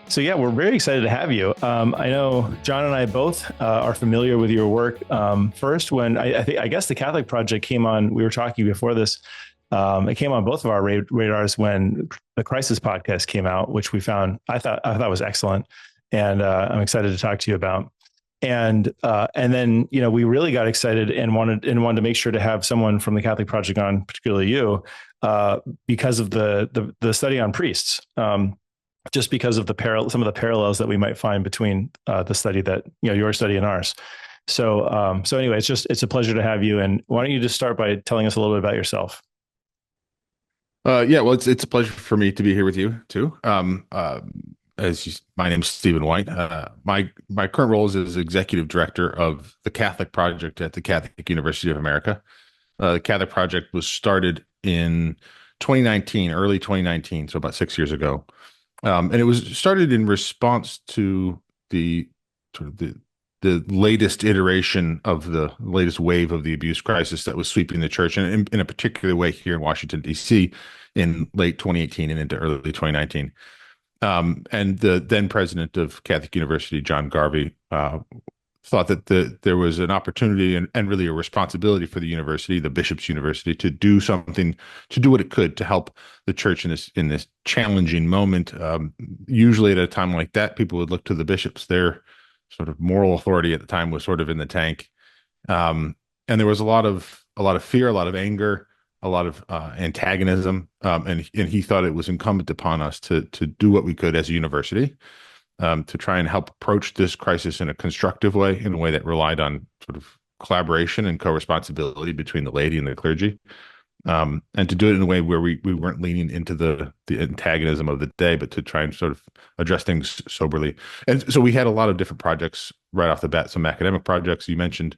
So yeah, we're very excited to have you. I know John and I both are familiar with your work. First, when I guess the Catholic Project came on, we were talking before this. It came on both of our radars when the Crisis podcast came out, which I thought was excellent, and I'm excited to talk to you about. And then we really got excited and wanted to make sure to have someone from the Catholic Project on, particularly you, because of the study on priests. Just because of some of the parallels that we might find between the study that your study and ours. So anyway, it's a pleasure to have you. And why don't you just start by telling us a little bit about yourself? Yeah, well, it's a pleasure for me to be here with you too. My name's Stephen White. My current role is as executive director of the Catholic Project at the Catholic University of America. The Catholic Project was started in 2019, early 2019, so about 6 years ago. And it was started in response to the sort of the latest iteration of the latest wave of the abuse crisis that was sweeping the church, and in a particular way here in Washington, D.C. in late 2018 and into early 2019. And the then president of Catholic University, John Garvey, thought that there was an opportunity and really a responsibility for the university, the Bishop's University, to do something, to do what it could to help the church in this challenging moment. Usually at a time like that, people would look to the bishops. Their sort of moral authority at the time was sort of in the tank, and there was a lot of fear, a lot of anger, a lot of antagonism, and he thought it was incumbent upon us to do what we could as a university, to try and help approach this crisis in a constructive way, in a way that relied on sort of collaboration and co-responsibility between the laity and the clergy, and to do it in a way where we weren't leaning into the antagonism of the day, but to try and sort of address things soberly. And so we had a lot of different projects right off the bat. Some academic projects. You mentioned,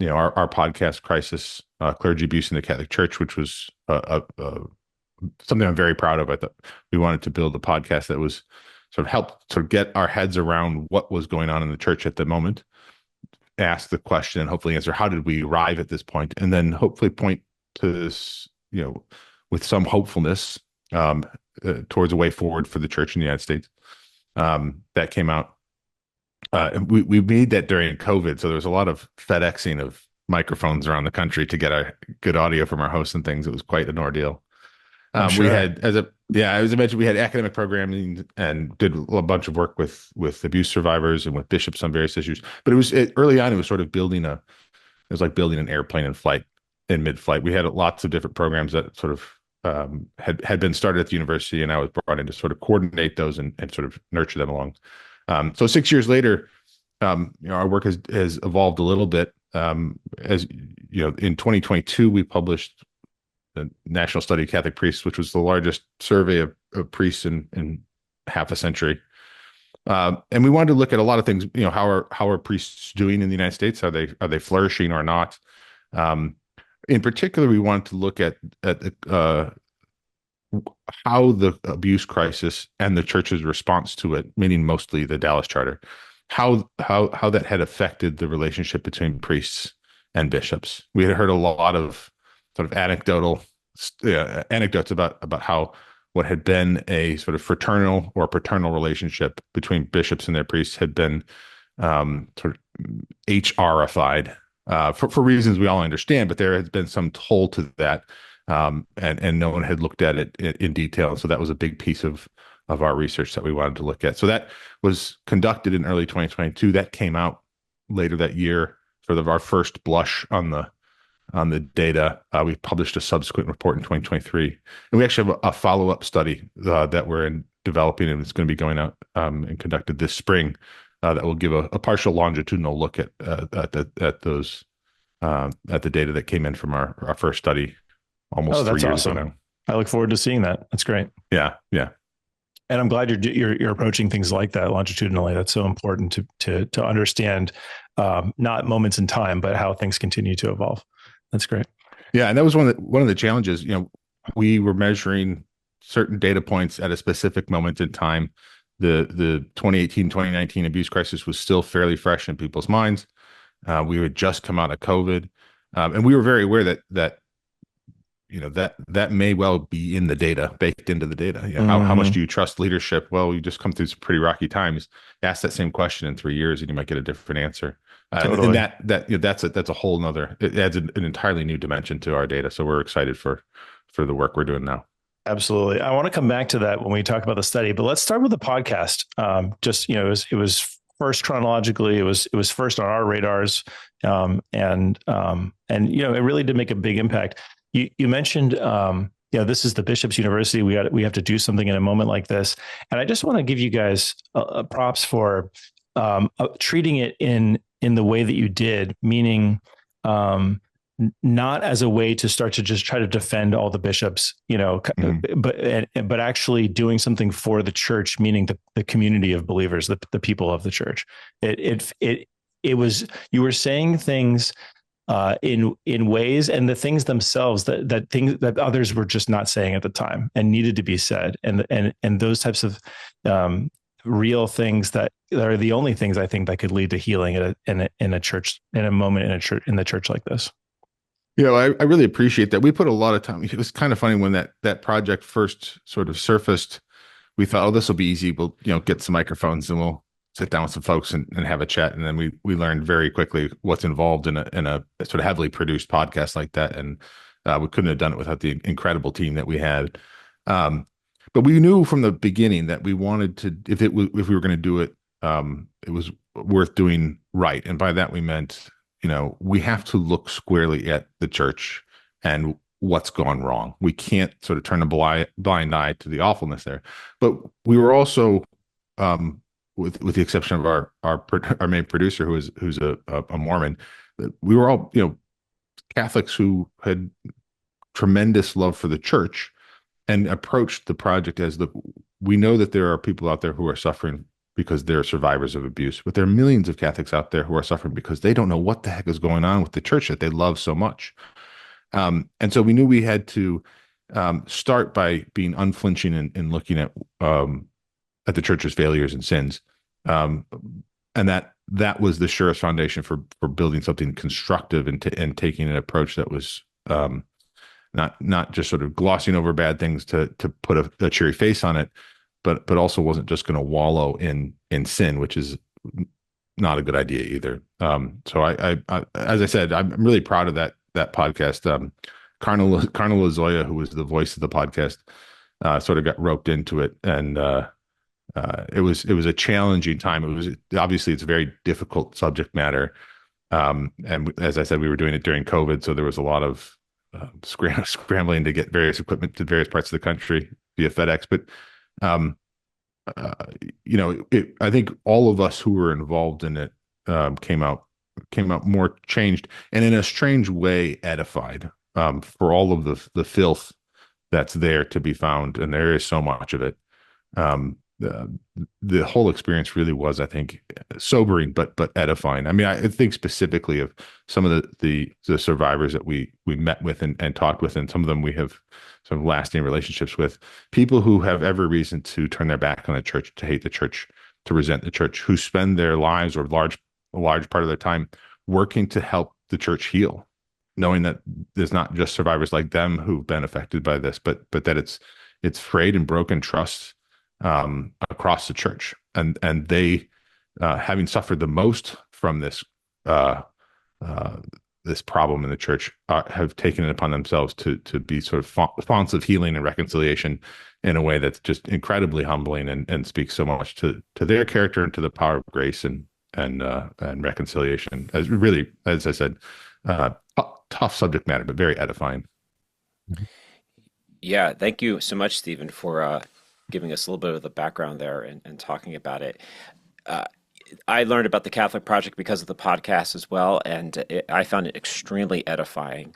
our podcast, Crisis, Clergy Abuse in the Catholic Church, which was something I'm very proud of. I thought we wanted to build a podcast that was sort of help sort of get our heads around what was going on in the church at the moment, ask the question and hopefully answer, how did we arrive at this point? And then hopefully point to this, with some hopefulness, towards a way forward for the church in the United States. That came out. And we made that during COVID. So there was a lot of FedExing of microphones around the country to get a good audio from our hosts and things. It was quite an ordeal. Sure. We had, as I mentioned, we had academic programming and did a bunch of work with abuse survivors and with bishops on various issues. But early on, it was sort of it was like building an airplane in mid-flight. We had lots of different programs that sort of had been started at the university, and I was brought in to sort of coordinate those and sort of nurture them along. So 6 years later, our work has evolved a little bit. As in 2022, we published the National Study of Catholic Priests, which was the largest survey of priests in half a century. And we wanted to look at a lot of things. How are priests doing in the United States? Are they flourishing or not? In particular, we wanted to look at how the abuse crisis and the church's response to it, meaning mostly the Dallas Charter, how that had affected the relationship between priests and bishops. We had heard a lot of sort of anecdotes about how what had been a sort of fraternal or paternal relationship between bishops and their priests had been sort of HRified, for reasons we all understand, but there has been some toll to that, and no one had looked at it in detail. So that was a big piece of our research that we wanted to look at. So that was conducted in early 2022. That came out later that year, sort of our first blush on the data. We published a subsequent report in 2023, and we actually have a follow-up study that we're developing, and it's going to be going out and conducted this spring, that will give a partial longitudinal look at the data that came in from our first study almost 3 years ago now. I look forward to seeing that. That's great. Yeah. And I'm glad you're approaching things like that longitudinally. That's so important to understand, not moments in time, but how things continue to evolve. That's great. Yeah, and that was one of the challenges. We were measuring certain data points at a specific moment in time. The 2018-2019 abuse crisis was still fairly fresh in people's minds. We had just come out of COVID, and we were very aware that that may well be in the data, baked into the data. How much Hmm. do you trust leadership? Well, you just come through some pretty rocky times. Ask that same question in 3 years, and you might get a different answer. And Totally. that's a whole nother. It adds an entirely new dimension to our data. So we're excited for the work we're doing now. Absolutely. I want to come back to that when we talk about the study, but let's start with the podcast. Just it was first chronologically. It was first on our radars, and it really did make a big impact. You mentioned this is the Bishop's University. We have to do something in a moment like this, and I just want to give you guys props for treating it in the way that you did, meaning. Not as a way to start to just try to defend all the bishops, Mm-hmm. but actually doing something for the church, meaning the community of believers, the people of the church. It was, you were saying things in ways, and the things themselves that things that others were just not saying at the time and needed to be said, and those types of real things that are the only things I think that could lead to healing in a church, in a moment in the church like this. I really appreciate that. We put a lot of time. It was kind of funny when that project first sort of surfaced. We thought, oh, this will be easy. We'll get some microphones and we'll sit down with some folks and have a chat. And then we learned very quickly what's involved in a sort of heavily produced podcast like that. And we couldn't have done it without the incredible team that we had. But we knew from the beginning that we wanted to, if we were going to do it, it was worth doing right. And by that we meant, we have to look squarely at the church and what's gone wrong. We can't sort of turn a blind eye to the awfulness there. But we were also, with the exception of our main producer, who's a Mormon, we were all Catholics who had tremendous love for the church and approached the project as we know that there are people out there who are suffering because they're survivors of abuse, but there are millions of Catholics out there who are suffering because they don't know what the heck is going on with the church that they love so much. And so we knew we had to start by being unflinching in looking at the church's failures and sins, and that was the surest foundation for building something constructive and taking an approach that was not just sort of glossing over bad things to put a cheery face on it, but also wasn't just going to wallow in sin, which is not a good idea either. So I as I said, I'm really proud of that podcast. Cardinal Lozoya, who was the voice of the podcast, sort of got roped into it, and it was a challenging time. It was obviously it's a very difficult subject matter, and as I said, we were doing it during COVID, so there was a lot of scrambling to get various equipment to various parts of the country via FedEx. But I think all of us who were involved in it came out more changed and in a strange way edified for all of the filth that's there to be found, and there is so much of it. The whole experience really was, I think, sobering but edifying. I mean, I think specifically of some of the survivors that we met with and talked with, and some of them we have some lasting relationships with, people who have every reason to turn their back on the church, to hate the church, to resent the church, who spend their lives or a large part of their time working to help the church heal, knowing that there's not just survivors like them who've been affected by this, but that it's frayed and broken trust across the church, and they, having suffered the most from this this problem in the church, have taken it upon themselves to be sort of fonts of healing and reconciliation in a way that's just incredibly humbling and speaks so much to their character and to the power of grace and reconciliation. As really, as I said, tough subject matter, but very edifying. Yeah, thank you so much, Stephen, for giving us a little bit of the background there and talking about it. Uh, I learned about the Catholic Project because of the podcast as well, and I found it extremely edifying.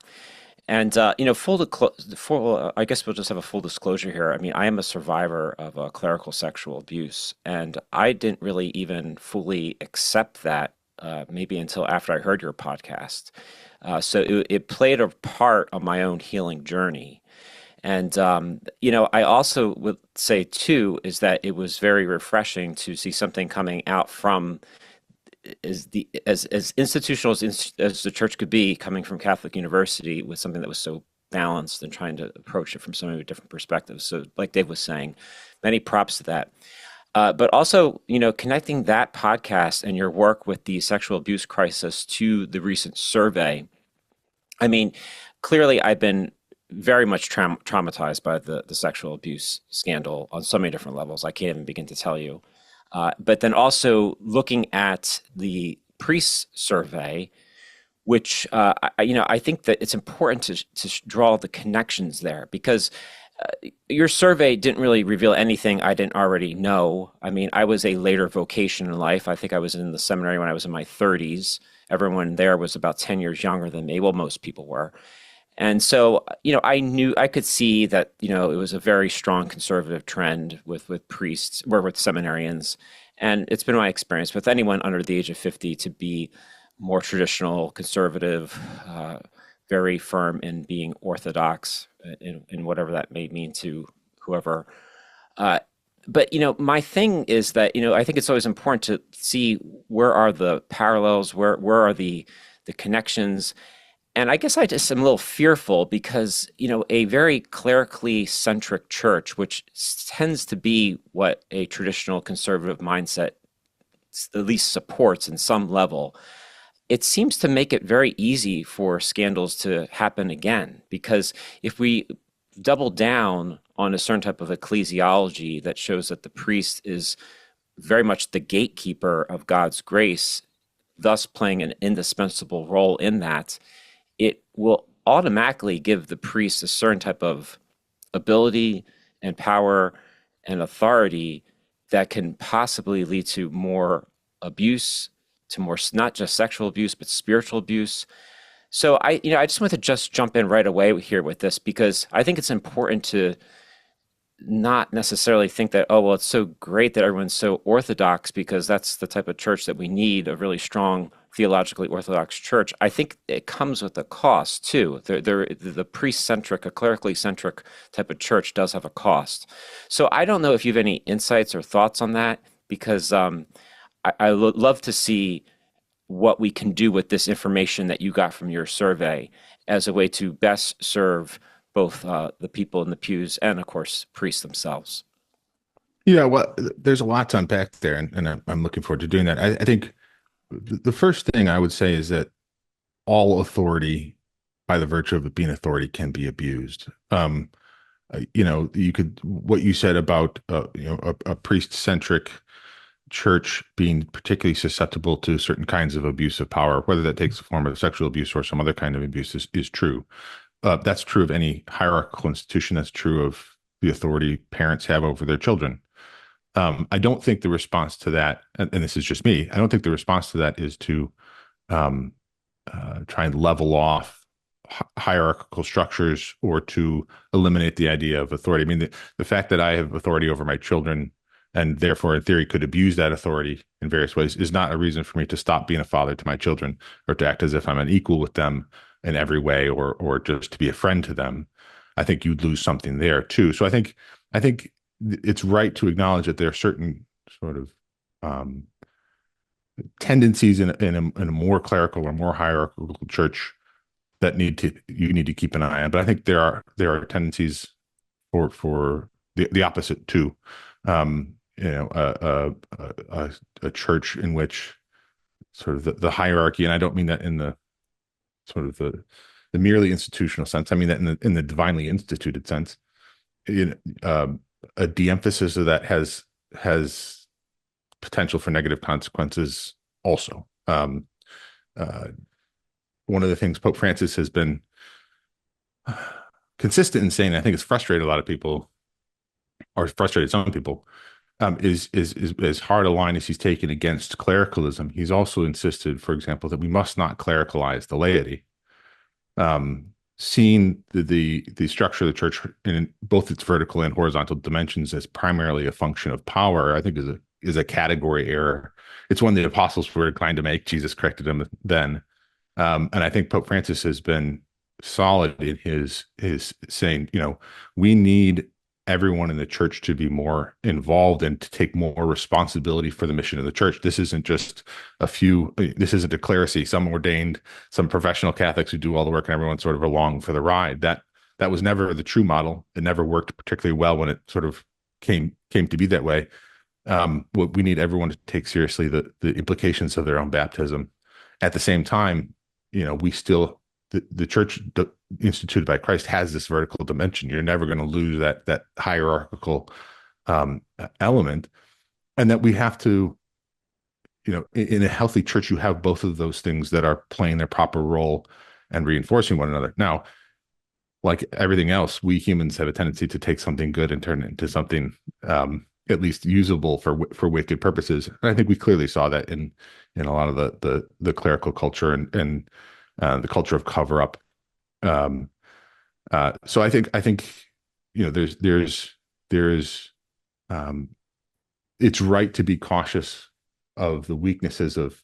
And I guess we'll just have a full disclosure here. I mean, I am a survivor of clerical sexual abuse, and I didn't really even fully accept that maybe until after I heard your podcast. So it played a part on my own healing journey. And I also would say too is that it was very refreshing to see something coming out from as institutional as the church could be, coming from Catholic University, with something that was so balanced and trying to approach it from so many different perspectives. So, like Dave was saying, many props to that. But also, connecting that podcast and your work with the sexual abuse crisis to the recent survey. I mean, clearly, I've been very much traumatized by the sexual abuse scandal on so many different levels. I can't even begin to tell you. But then also looking at the priest survey, which I think that it's important to draw the connections there, because your survey didn't really reveal anything I didn't already know. I mean, I was a later vocation in life. I think I was in the seminary when I was in my 30s. Everyone there was about 10 years younger than me. Well, most people were. And so, I could see that, it was a very strong conservative trend with priests or with seminarians. And it's been my experience with anyone under the age of 50 to be more traditional, conservative, very firm in being orthodox in whatever that may mean to whoever. But, my thing is that, I think it's always important to see where are the parallels, where are the connections. And I guess I just am a little fearful because, a very clerically centric church, which tends to be what a traditional conservative mindset at least supports in some level, it seems to make it very easy for scandals to happen again. Because if we double down on a certain type of ecclesiology that shows that the priest is very much the gatekeeper of God's grace, thus playing an indispensable role in that, it will automatically give the priest a certain type of ability and power and authority that can possibly lead to more abuse, to more not just sexual abuse, but spiritual abuse. So I just want to just jump in right away here with this, because I think it's important to not necessarily think that, oh, well, it's so great that everyone's so orthodox because that's the type of church that we need, a really strong theologically orthodox church. I think it comes with a cost too. The priest-centric, a clerically centric type of church does have a cost. So I don't know if you have any insights or thoughts on that, because I would love to see what we can do with this information that you got from your survey as a way to best serve both the people in the pews and, of course, priests themselves. Yeah, well, there's a lot to unpack there, and I'm looking forward to doing that. I think the first thing I would say is that all authority, by the virtue of it being authority, can be abused. You could, what you said about a priest-centric church being particularly susceptible to certain kinds of abuse of power, whether that takes the form of sexual abuse or some other kind of abuse, is true. That's true of any hierarchical institution. That's true of the authority parents have over their children. I don't think the response to that, and this is just me, I don't think the response to that is to try and level off hierarchical structures or to eliminate the idea of authority. I mean, the fact that I have authority over my children and therefore in theory could abuse that authority in various ways is not a reason for me to stop being a father to my children or to act as if I'm an equal with them in every way or just to be a friend to them. I think you'd lose something there too. So I think it's right to acknowledge that there are certain sort of tendencies in a more clerical or more hierarchical church that you need to keep an eye on. But I think there are tendencies for the opposite too. A church in which sort of the hierarchy, and I don't mean that in the sort of the merely institutional sense. I mean that in the divinely instituted sense. A de-emphasis of that has potential for negative consequences also. One of the things Pope Francis has been consistent in saying, I think it's frustrated a lot of people, or frustrated some people, is as hard a line as he's taken against clericalism. He's also insisted, for example, that we must not clericalize the laity. Seeing the structure of the church in both its vertical and horizontal dimensions as primarily a function of power, I think is a category error. It's one the apostles were inclined to make. Jesus corrected them then, and I think Pope Francis has been solid in his saying, we need everyone in the church to be more involved and to take more responsibility for the mission of the church. This isn't just this isn't a clerisy, some ordained, some professional Catholics who do all the work and everyone's sort of along for the ride. That was never the true model. It never worked particularly well when it sort of came to be that way. We need everyone to take seriously the implications of their own baptism. At the same time, we still the church instituted by Christ has this vertical dimension. You're never going to lose that hierarchical element, and that we have to, in a healthy church, you have both of those things that are playing their proper role and reinforcing one another. Now, like everything else, we humans have a tendency to take something good and turn it into something at least usable for wicked purposes. And I think we clearly saw that in a lot of the clerical culture and the culture of cover up. So I think there's it's right to be cautious of the weaknesses of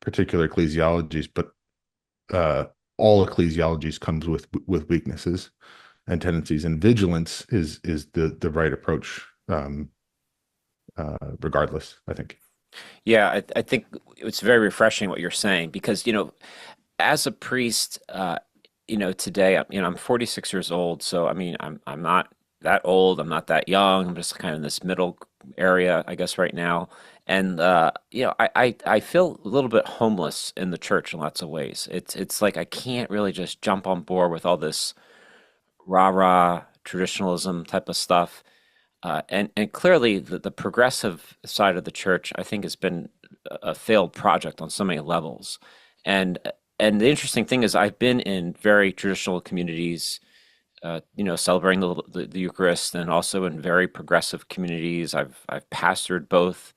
particular ecclesiologies, but all ecclesiologies comes with weaknesses and tendencies, and vigilance is the right approach, regardless, I think. Yeah, I think it's very refreshing what you're saying because, as a priest, today, I'm 46 years old. So, I mean, I'm not that old. I'm not that young. I'm just kind of in this middle area, I guess, right now. And, I feel a little bit homeless in the church in lots of ways. It's like I can't really just jump on board with all this rah-rah traditionalism type of stuff. And clearly, the progressive side of the church, I think, has been a failed project on so many levels. And and the interesting thing is, I've been in very traditional communities, celebrating the Eucharist, and also in very progressive communities. I've pastored both,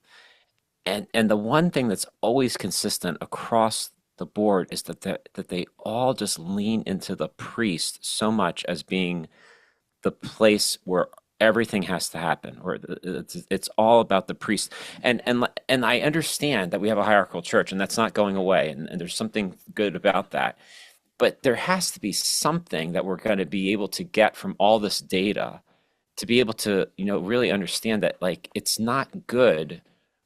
and the one thing that's always consistent across the board is that they all just lean into the priest so much as being the place where everything has to happen, or it's all about the priest. And I understand that we have a hierarchical church, and that's not going away, and there's something good about that. But there has to be something that we're going to be able to get from all this data to be able to, really understand that, like, it's not good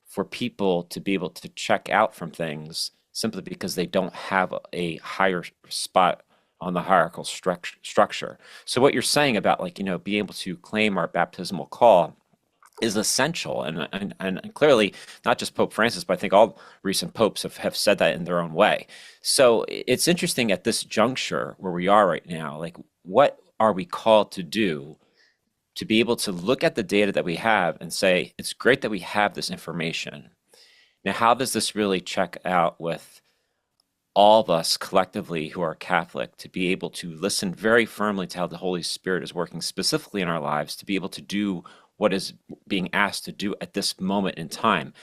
for people to be able to check out from things simply because they don't have a higher spot on the hierarchical structure. So what you're saying about, like, being able to claim our baptismal call is essential. And clearly not just Pope Francis, but I think all recent popes have said that in their own way. So it's interesting at this juncture where we are right now, like, what are we called to do to be able to look at the data that we have and say, it's great that we have this information. Now, how does this really check out with all of us collectively who are Catholic, to be able to listen very firmly to how the Holy Spirit is working specifically in our lives, to be able to do what is being asked to do at this moment in time?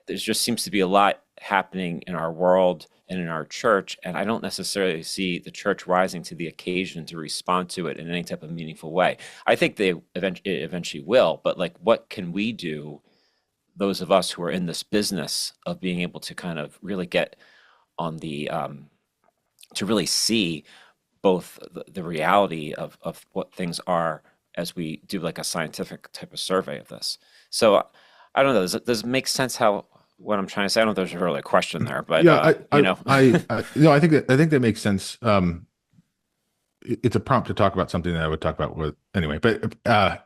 There just seems to be a lot happening in our world and in our church, and I don't necessarily see the church rising to the occasion to respond to it in any type of meaningful way. I think they eventually will, but, like, what can we do, those of us who are in this business of being able to kind of really get on the to really see both the reality of what things are as we do, like, a scientific type of survey of this. So I don't know. Does it make sense how what I'm trying to say? I don't know if there's really a question there, but yeah, I think that makes sense. It's a prompt to talk about something that I would talk about with anyway. But I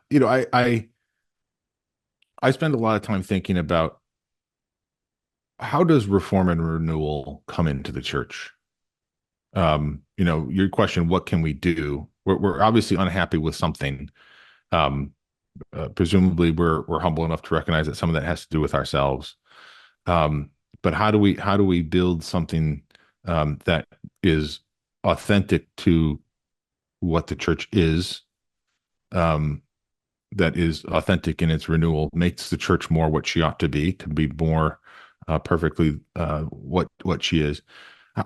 spend a lot of time thinking about how does reform and renewal come into the church. Your question, what can we do? We're obviously unhappy with something. Presumably, we're humble enough to recognize that some of that has to do with ourselves. But how do we build something that is authentic to what the church is, that is authentic in its renewal, makes the church more what she ought to be more perfectly what she is?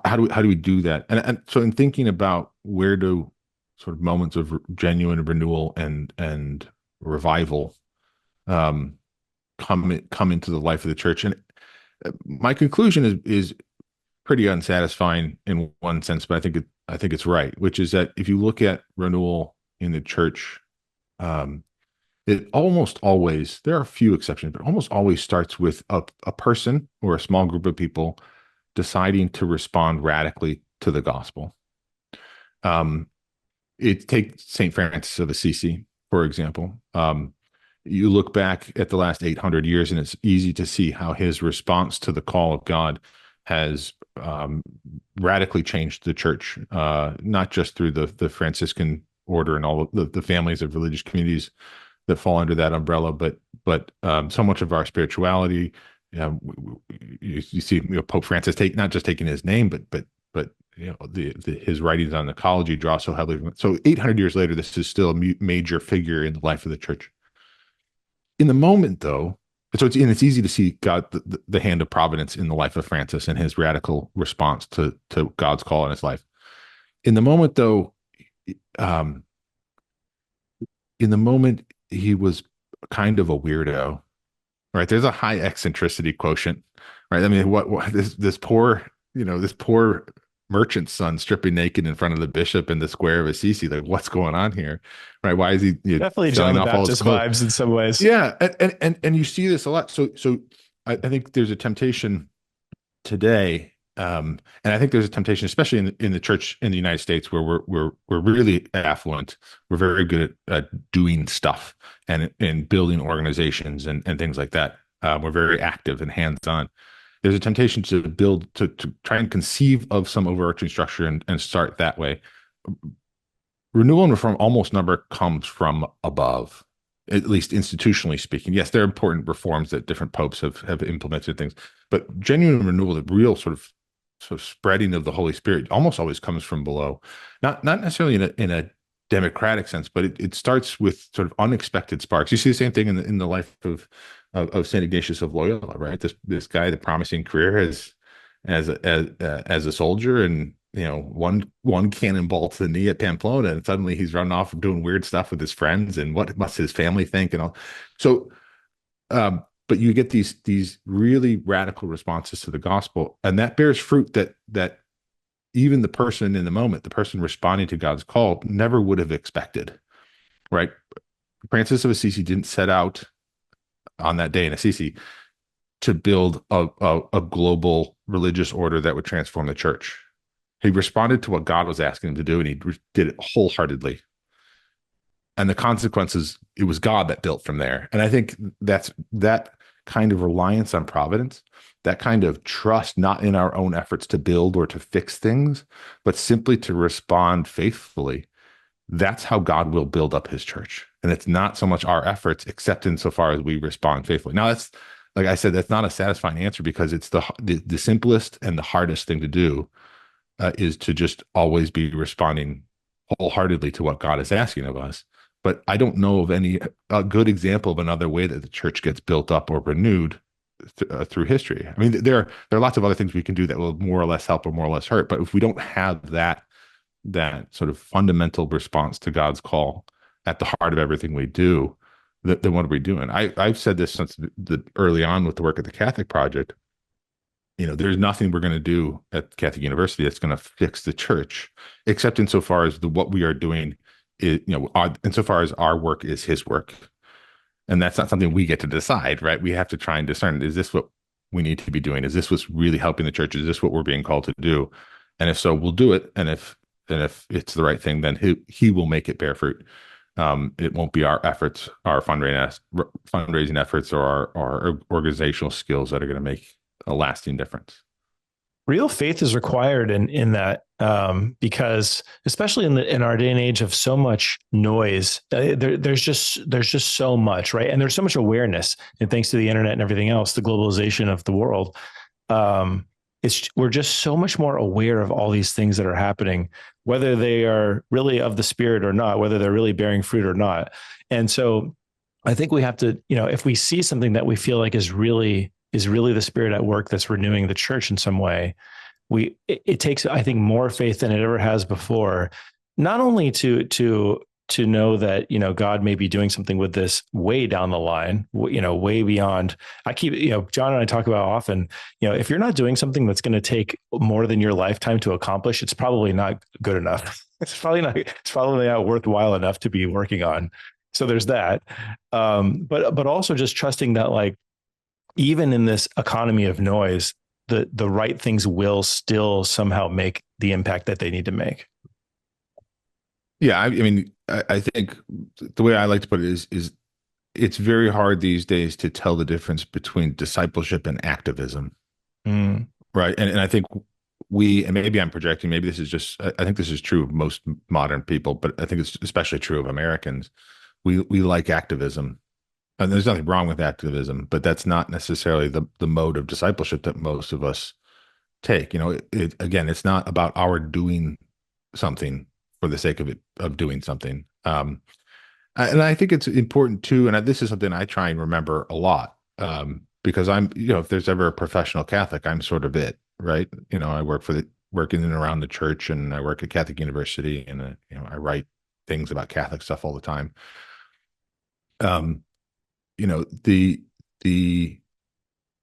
How do we do that? And so, in thinking about where do sort of moments of genuine renewal and revival come into the life of the church, and my conclusion is pretty unsatisfying in one sense, but I think it's right, which is that if you look at renewal in the church, it almost always, there are a few exceptions, but almost always starts with a person or a small group of people deciding to respond radically to the gospel. it take St. Francis of Assisi, for example. You look back at the last 800 years, and it's easy to see how his response to the call of God has radically changed the church, not just through the Franciscan order and all the families of religious communities that fall under that umbrella, but so much of our spirituality. You see, Pope Francis not just taking his name, but his writings on ecology draw so heavily from it. So 800 years later, this is still a major figure in the life of the church. In the moment, though, it's easy to see God, the hand of providence in the life of Francis and his radical response to God's call in his life. In the moment, though, he was kind of a weirdo, right? There's a high eccentricity quotient, right? I mean, what this poor merchant's son stripping naked in front of the bishop in the square of Assisi, like, what's going on here, right? Why is he definitely John the Baptist vibes in some ways? Yeah, and you see this a lot. So I think there's a temptation today. And I think there's a temptation, especially in the church in the United States, where we're really affluent. We're very good at doing stuff and building organizations and things like that. We're very active and hands-on. There's a temptation to build to try and conceive of some overarching structure and start that way. Renewal and reform almost never comes from above, at least institutionally speaking. Yes, there are important reforms that different popes have implemented things, but genuine renewal, the real sort of spreading of the Holy Spirit, almost always comes from below. Not necessarily in a democratic sense, but it starts with sort of unexpected sparks. You see the same thing in the life of Saint Ignatius of Loyola, right? This guy, the promising career as a soldier, and one cannonball to the knee at Pamplona, and suddenly he's running off doing weird stuff with his friends, and what must his family think and all. So, but you get these really radical responses to the gospel, and that bears fruit that even the person in the moment, the person responding to God's call, never would have expected, right? Francis of Assisi didn't set out on that day in Assisi to build a global religious order that would transform the church. He responded to what God was asking him to do, and he did it wholeheartedly. And the consequences, it was God that built from there. And I think that kind of reliance on providence, that kind of trust, not in our own efforts to build or to fix things, but simply to respond faithfully, that's how God will build up his church. And it's not so much our efforts, except insofar as we respond faithfully. Now, that's, like I said, that's not a satisfying answer, because it's the simplest and the hardest thing to do is to just always be responding wholeheartedly to what God is asking of us. But I don't know of a good example of another way that the church gets built up or renewed through history. I mean, there are lots of other things we can do that will more or less help or more or less hurt. But if we don't have that sort of fundamental response to God's call at the heart of everything we do, then what are we doing? I've said this since early on with the work at the Catholic Project. There's nothing we're going to do at Catholic University that's going to fix the church, except insofar as what we are doing is, insofar as our work is his work. And that's not something we get to decide, right? We have to try and discern, is this what we need to be doing? Is this what's really helping the church? Is this what we're being called to do? And if so, we'll do it. And if it's the right thing, then he will make it bear fruit. It won't be our efforts, our fundraising efforts, or our organizational skills that are going to make a lasting difference. Real faith is required in that, because especially in our day and age of so much noise, there's just so much, right? And there's so much awareness, and thanks to the internet and everything else, the globalization of the world, we're just so much more aware of all these things that are happening, whether they are really of the Spirit or not, whether they're really bearing fruit or not. And so I think we have to, if we see something that we feel like is really the Spirit at work that's renewing the church in some way, it takes, I think, more faith than it ever has before, not only to know that, God may be doing something with this way down the line, way beyond. John and I talk about often, if you're not doing something that's going to take more than your lifetime to accomplish, it's probably not good enough. It's probably not worthwhile enough to be working on. So there's that. But also just trusting that, like, even in this economy of noise, the right things will still somehow make the impact that they need to make. Yeah, I mean, I think the way I like to put it is it's very hard these days to tell the difference between discipleship and activism, Mm, right? And I think we, and maybe I'm projecting, maybe this is just, I think this is true of most modern people, but I think it's especially true of Americans. We like activism, and there's nothing wrong with activism, but that's not necessarily the mode of discipleship that most of us take. Again, it's not about our doing something for the sake of it, of doing something. And I think it's important too, and this is something I try and remember a lot, because if there's ever a professional Catholic, I'm sort of it, right? I work in and around the church, and I work at Catholic University, and I write things about Catholic stuff all the time. Um, you know, the the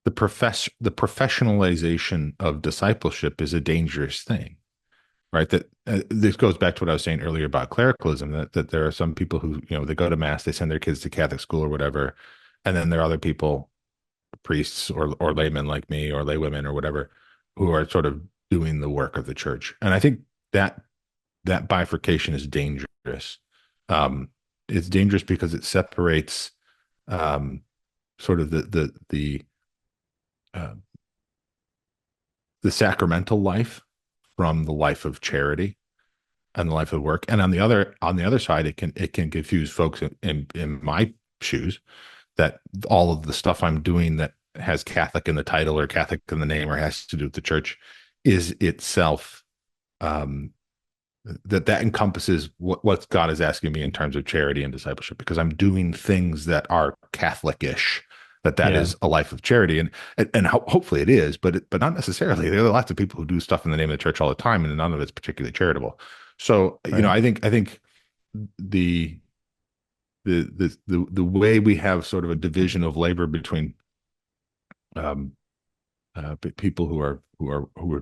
professionalization of discipleship is a dangerous thing, right? That this goes back to what I was saying earlier about clericalism, that there are some people who, they go to mass, they send their kids to Catholic school or whatever, and then there are other people, priests or laymen like me or laywomen or whatever, who are sort of doing the work of the church. And I think that bifurcation is dangerous. Um, it's dangerous because it separates, um, sort of uh, the sacramental life from the life of charity and the life of work. And on the other side, it can confuse folks in my shoes, that all of the stuff I'm doing that has Catholic in the title or Catholic in the name or has to do with the church is itself, um, that encompasses what God is asking me in terms of charity and discipleship, because I'm doing things that are Catholic-ish, that yeah. is a life of charity, and hopefully it is, but not necessarily. There are lots of people who do stuff in the name of the church all the time, and none of it's particularly charitable. So Right. I think the the way we have sort of a division of labor between, um, people who are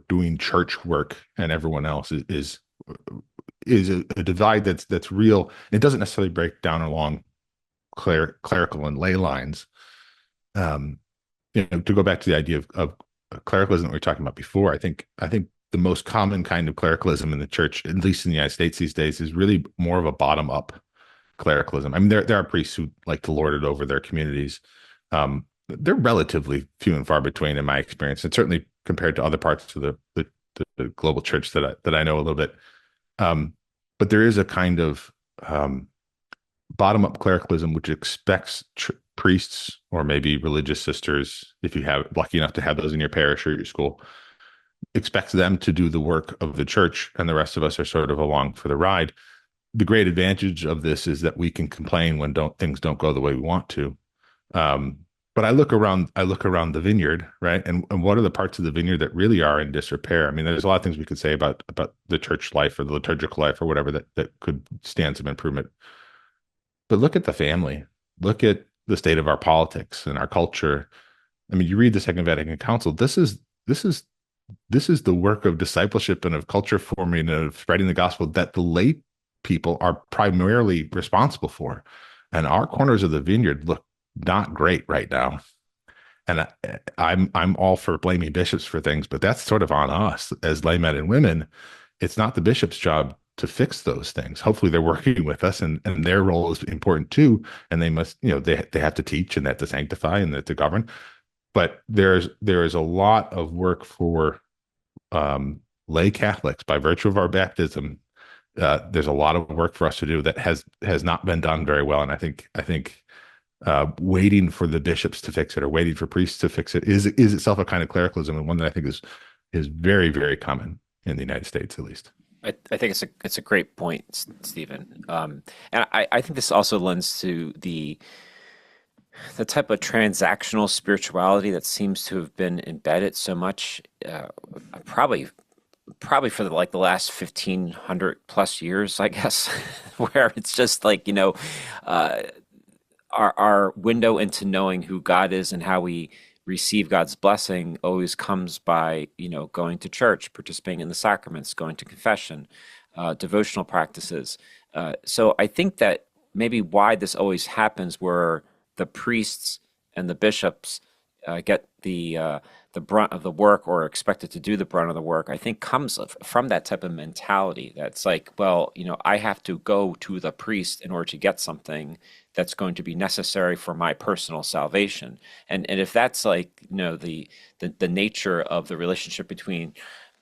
doing church work and everyone else is a divide that's real. It doesn't necessarily break down along clerical and lay lines. Um, to go back to the idea of clericalism that we were talking about before, I think the most common kind of clericalism in the church, at least in the United States these days, is really more of a bottom up clericalism. I mean, there are priests who like to lord it over their communities. They're relatively few and far between in my experience, and certainly compared to other parts of the global church that I know a little bit. Um, but there is a kind of, bottom up clericalism which expects priests or maybe religious sisters, if you have lucky enough to have those in your parish or your school, expects them to do the work of the church, and the rest of us are sort of along for the ride. The great advantage of this is that we can complain when things don't go the way we want to. Um, but I look around the vineyard, right? And what are the parts of the vineyard that really are in disrepair? I mean, there's a lot of things we could say about the church life or the liturgical life or whatever that could stand some improvement. But look at the family. Look at the state of our politics and our culture. I mean, you read the Second Vatican Council. This is the work of discipleship and of culture forming and of spreading the gospel that the lay people are primarily responsible for. And our corners of the vineyard look not great right now. And I'm all for blaming bishops for things, but that's sort of on us as laymen and women. It's not the bishop's job to fix those things. Hopefully they're working with us, and their role is important too. And they must, they have to teach, and they have to sanctify, and they have to govern. But there is a lot of work for, lay Catholics by virtue of our baptism. There's a lot of work for us to do that has not been done very well. And I think waiting for the bishops to fix it or waiting for priests to fix it is itself a kind of clericalism, and one that I think is very, very common in the United States, at least. I think it's a great point, Stephen. And I think this also lends to the type of transactional spirituality that seems to have been embedded so much, probably for like the last 1500 plus years, I guess, where it's just like, our window into knowing who God is and how we receive God's blessing always comes by, going to church, participating in the sacraments, going to confession, devotional practices. So I think that maybe why this always happens, where the priests and the bishops get the brunt of the work or expected to do the brunt of the work, I think comes from that type of mentality that's like, well, I have to go to the priest in order to get something that's going to be necessary for my personal salvation. And if that's like, the nature of the relationship between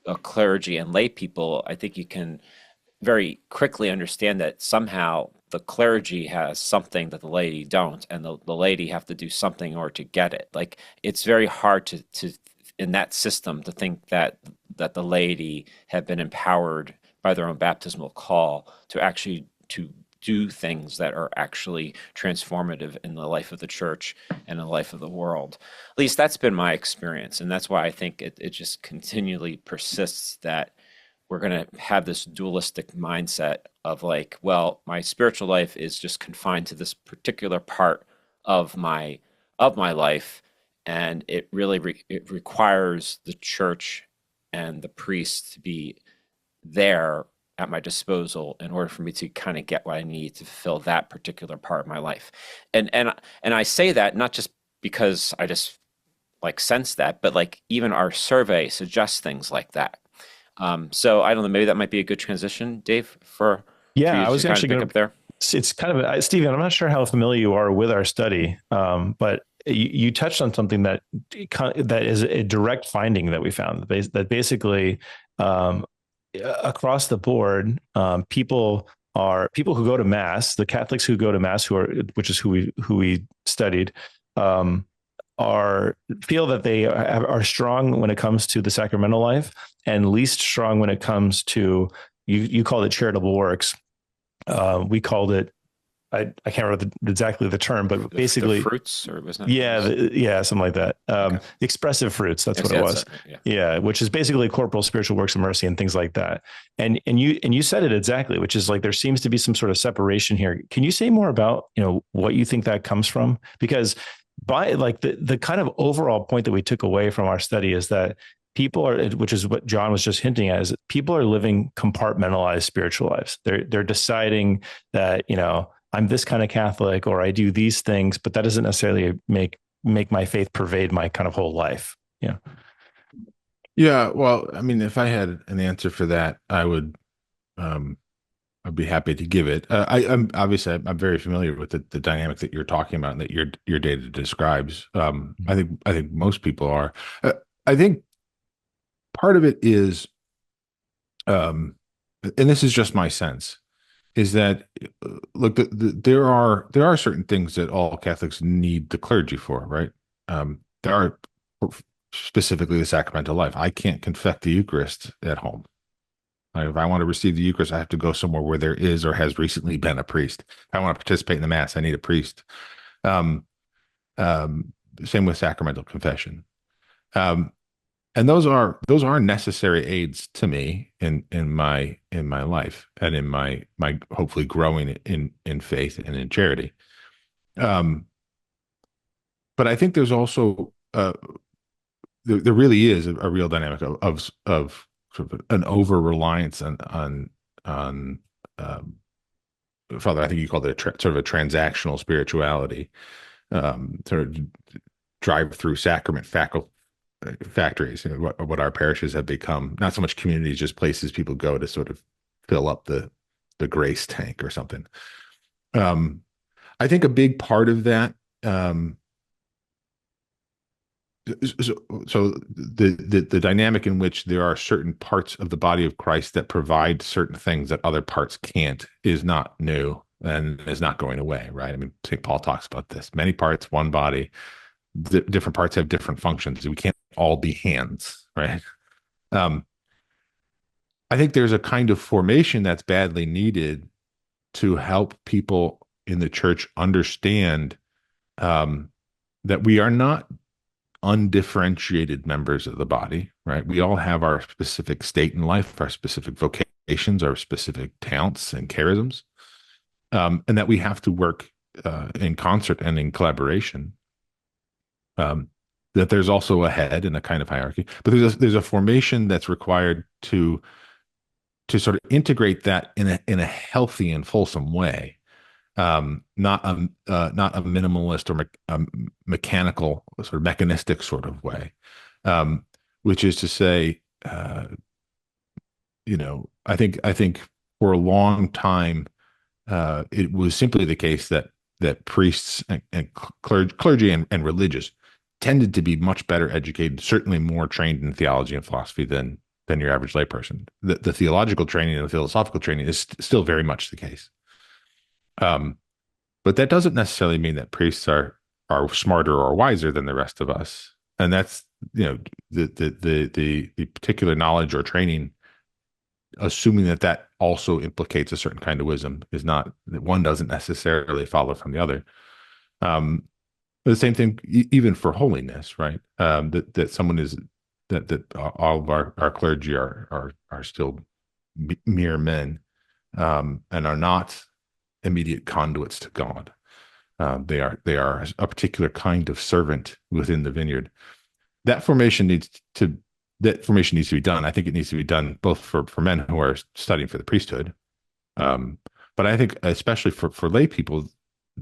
a clergy and lay people, I think you can very quickly understand that somehow the clergy has something that the laity don't, and the laity have to do something in order to get it. Like it's very hard to in that system to think that the laity have been empowered by their own baptismal call to actually to do things that are actually transformative in the life of the church and in the life of the world. At least that's been my experience, and that's why I think it just continually persists that we're going to have this dualistic mindset of like, well, my spiritual life is just confined to this particular part of my life, and it really it requires the church and the priest to be there at my disposal in order for me to kind of get what I need to fulfill that particular part of my life. And I say that not just because I just like sense that, but like even our survey suggests things like that. So I don't know, maybe that might be a good transition, Dave, for you Yeah, I to was kind of actually pick going up there. it's kind of Stephen, I'm not sure how familiar you are with our study, but you touched on something that is a direct finding that we found that basically across the board, people who go to mass, the Catholics who go to mass, which is who we studied, um, are feel that they are strong when it comes to the sacramental life and least strong when it comes to you called it charitable works. We called it, I can't remember exactly the term, but basically the fruits, or wasn't yeah, something like that. Okay. Expressive fruits. That's Yes, what it was. yeah. Yeah. Which is basically corporal spiritual works of mercy and things like that. And you said it exactly, which is like, there seems to be some sort of separation here. Can you say more about, what you think that comes from? Because by like the kind of overall point that we took away from our study is that people are, which is what John was just hinting at, is that people are living compartmentalized spiritual lives. They're deciding that, I'm this kind of Catholic or I do these things, but that doesn't necessarily make my faith pervade my kind of whole life. Yeah. Yeah. Well, I mean, if I had an answer for that, I'd be happy to give it. I'm obviously I'm very familiar with the dynamic that you're talking about and that your data describes. I think most people are. I think part of it is, and this is just my sense, is that look, there are certain things that all Catholics need the clergy for, right? There are specifically the sacramental life. I can't confect the Eucharist at home. Like if I want to receive the Eucharist, I have to go somewhere where there is or has recently been a priest. If I want to participate in the Mass, I need a priest. Um, Same with sacramental confession. And those are necessary aids to me in my life and in my hopefully growing in faith and in charity. But I think there's also there really is a real dynamic of sort of an over reliance on Father. I think you called it sort of a transactional spirituality, sort of drive through sacrament factories, what our parishes have become. Not so much communities, just places people go to sort of fill up the grace tank or something. I think a big part of that. So the dynamic in which there are certain parts of the body of Christ that provide certain things that other parts can't is not new and is not going away, right? I mean, St. Paul talks about this. Many parts, one body. Different parts have different functions. We can't all be hands, right? I think there's a kind of formation that's badly needed to help people in the church understand that we are not undifferentiated members of the body, right? We all have our specific state in life, our specific vocations, our specific talents and charisms, and that we have to work in concert and in collaboration. That there's also a head and a kind of hierarchy, but there's a formation that's required to sort of integrate that in a healthy and fulsome way. not a minimalist or mechanical sort of mechanistic sort of way, which is to say, I think for a long time, it was simply the case that priests and clergy and religious tended to be much better educated, certainly more trained in theology and philosophy than your average layperson. The theological training and the philosophical training is still very much the case. But that doesn't necessarily mean that priests are smarter or wiser than the rest of us. And that's, the particular knowledge or training, assuming that also implicates a certain kind of wisdom, is not that one doesn't necessarily follow from the other. But the same thing, even for holiness, right? That someone is that all of our clergy are still mere men, and are not immediate conduits to God. They are a particular kind of servant within the vineyard. That formation needs to be done. I think it needs to be done both for men who are studying for the priesthood, but I think especially for lay people,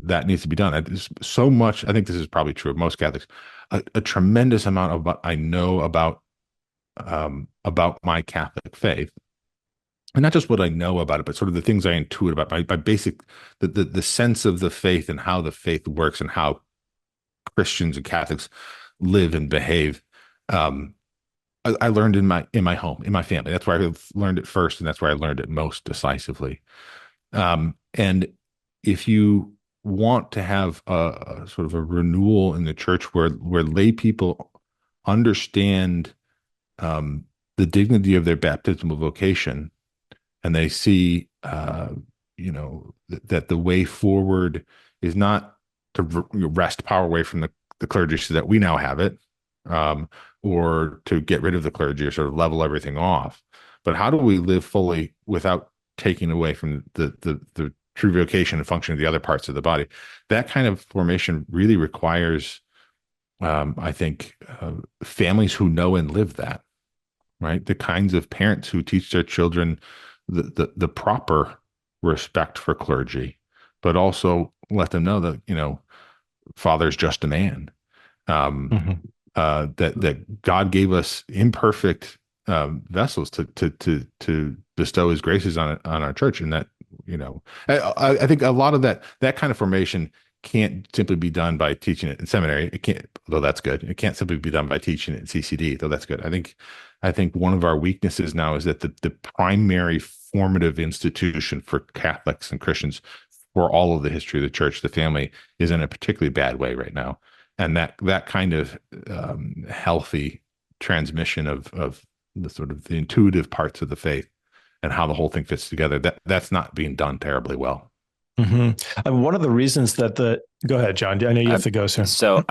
that needs to be done. There's so much. I think this is probably true of most Catholics. A tremendous amount of what I know about my Catholic faith, and not just what I know about it, but sort of the things I intuit about my basic, the sense of the faith and how the faith works and how Christians and Catholics live and behave. I learned in my home, in my family. That's where I learned it first, and that's where I learned it most decisively. And if you want to have a sort of a renewal in the church where lay people understand the dignity of their baptismal vocation, and they see, that the way forward is not to wrest power away from the clergy so that we now have it, or to get rid of the clergy or sort of level everything off. But how do we live fully without taking away from the true vocation and function of the other parts of the body? That kind of formation really requires, I think, families who know and live that, right? The kinds of parents who teach their children the proper respect for clergy, but also let them know that, father's just a man. That God gave us imperfect vessels to bestow His graces on our church, and that I think a lot of that kind of formation can't simply be done by teaching it in seminary. It can't, though that's good. It can't simply be done by teaching it in CCD, though that's good. I think one of our weaknesses now is that the primary formative institution for Catholics and Christians for all of the history of the church, the family, is in a particularly bad way right now. And that kind of healthy transmission of the sort of the intuitive parts of the faith and how the whole thing fits together, that's not being done terribly well. Mm-hmm. One of the reasons that go ahead, John. I know you have to go soon. So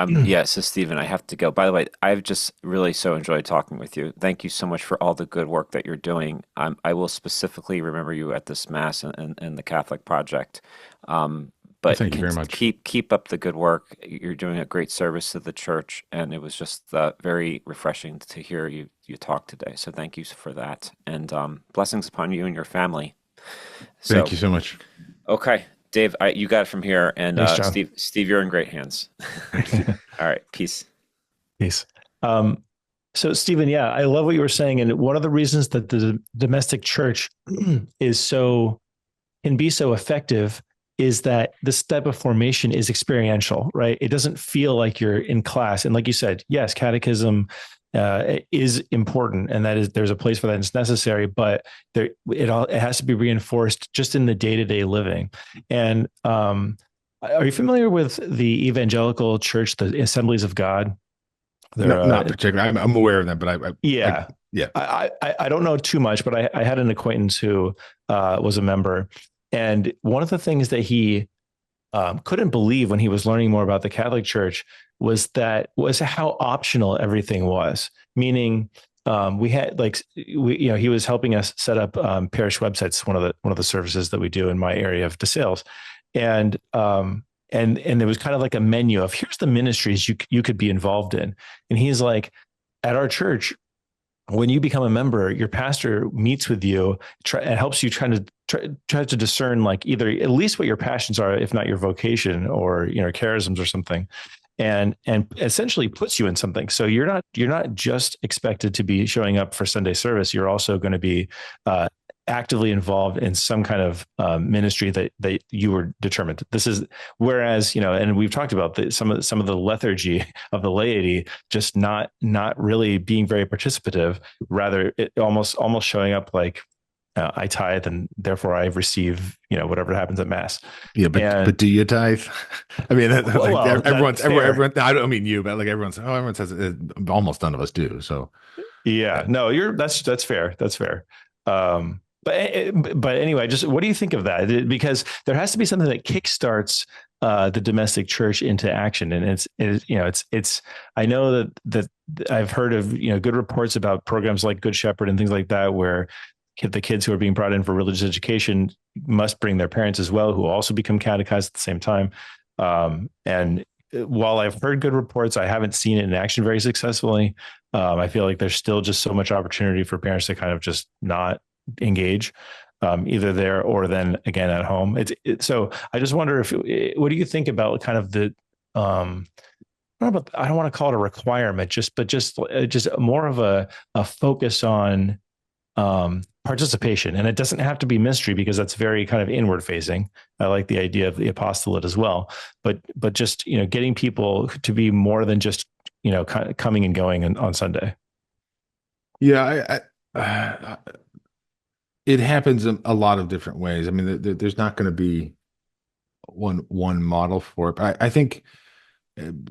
Stephen, I have to go. By the way, I've just really so enjoyed talking with you. Thank you so much for all the good work that you're doing. I will specifically remember you at this Mass and the Catholic Project. But thank you very much. Keep up the good work. You're doing a great service to the church, and it was just very refreshing to hear you talk today. So thank you for that, and blessings upon you and your family. Thank you so much. Okay, Dave, you got it from here, and Thanks, Steve, you're in great hands. All right, peace. Peace. So Stephen, I love what you were saying, and one of the reasons that the domestic church can be so effective is that this type of formation is experiential, right? It doesn't feel like you're in class. And like you said, yes, catechism is important, and there's a place for that, and it's necessary, but it has to be reinforced just in the day-to-day living. And are you familiar with the evangelical church, the Assemblies of God? Not particularly. I'm aware of them, but I don't know too much, but I had an acquaintance who was a member. And one of the things that he couldn't believe when he was learning more about the Catholic Church was how optional everything was. Meaning, we had he was helping us set up parish websites. One of the services that we do in my area of DeSales, and there was kind of like a menu of here's the ministries you could be involved in. And he's like, at our church, when you become a member, your pastor meets with you and helps you try to discern like either at least what your passions are, if not your vocation or charisms or something, and essentially puts you in something. So you're not just expected to be showing up for Sunday service. You're also going to be actively involved in some kind of ministry that you were determined. This is whereas and we've talked about some of the lethargy of the laity, just not really being very participative. Rather, it almost showing up like I tithe and therefore I receive whatever happens at mass. Yeah, but do you tithe? I mean, everyone. I don't mean you, but like everyone says almost none of us do. So yeah, no, that's fair. That's fair. But anyway, just what do you think of that? Because there has to be something that kickstarts the domestic church into action, and it's. I know that I've heard of good reports about programs like Good Shepherd and things like that, where the kids who are being brought in for religious education must bring their parents as well, who also become catechized at the same time. And while I've heard good reports, I haven't seen it in action very successfully. I feel like there's still just so much opportunity for parents to kind of just not engage, either there or then again at home. So I just wonder what do you think about kind of the, I don't want to call it a requirement, but just more of a focus on participation. And it doesn't have to be ministry because that's very kind of inward facing. I like the idea of the apostolate as well, but just, getting people to be more than just, kind of coming and going on Sunday. Yeah. It happens in a lot of different ways. I mean, there's not going to be one model for it. But I think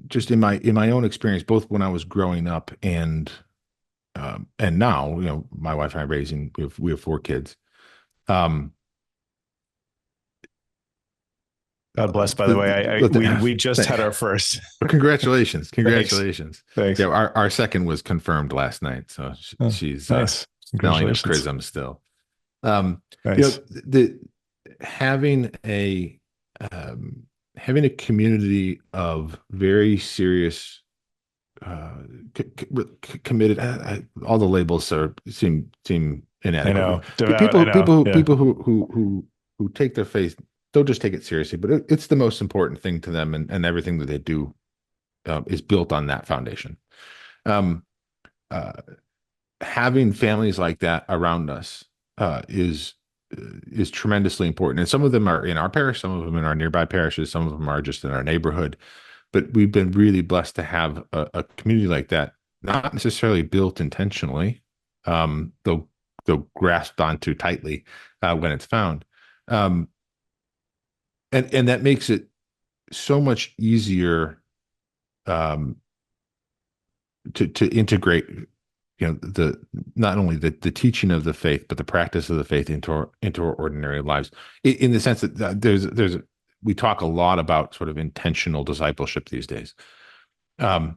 just in my own experience, both when I was growing up and now, my wife and I raising, we have 4 kids. God bless, by the way. We just had our first. Congratulations. Congratulations. Thanks. Yeah, our second was confirmed last night. So she's nice. smelling of chrism still. Nice. Having a community of very serious, committed. All the labels seem inadequate. I know. Devout, people who take their faith, don't just take it seriously, but it's the most important thing to them, and everything that they do is built on that foundation. Having families like that around us is tremendously important. And some of them are in our parish, some of them in our nearby parishes, some of them are just in our neighborhood. But we've been really blessed to have a community like that, not necessarily built intentionally, though grasped onto tightly when it's found. And that makes it so much easier to integrate not only the teaching of the faith, but the practice of the faith into our ordinary lives, in the sense that we talk a lot about sort of intentional discipleship these days. And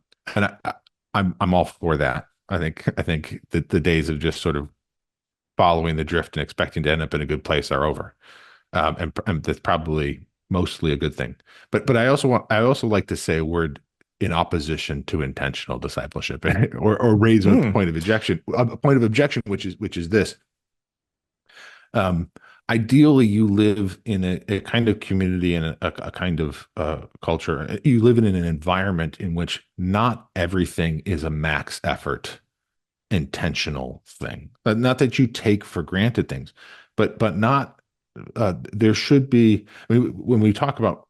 I'm all for that. I think that the days of just sort of following the drift and expecting to end up in a good place are over. And that's probably mostly a good thing. But I also like to say a word in opposition to intentional discipleship, or raise a point of objection, which is this. Ideally, you live in a kind of community and a kind of culture. You live in an environment in which not everything is a max effort, intentional thing. Not that you take for granted things, but not. There should be. I mean, when we talk about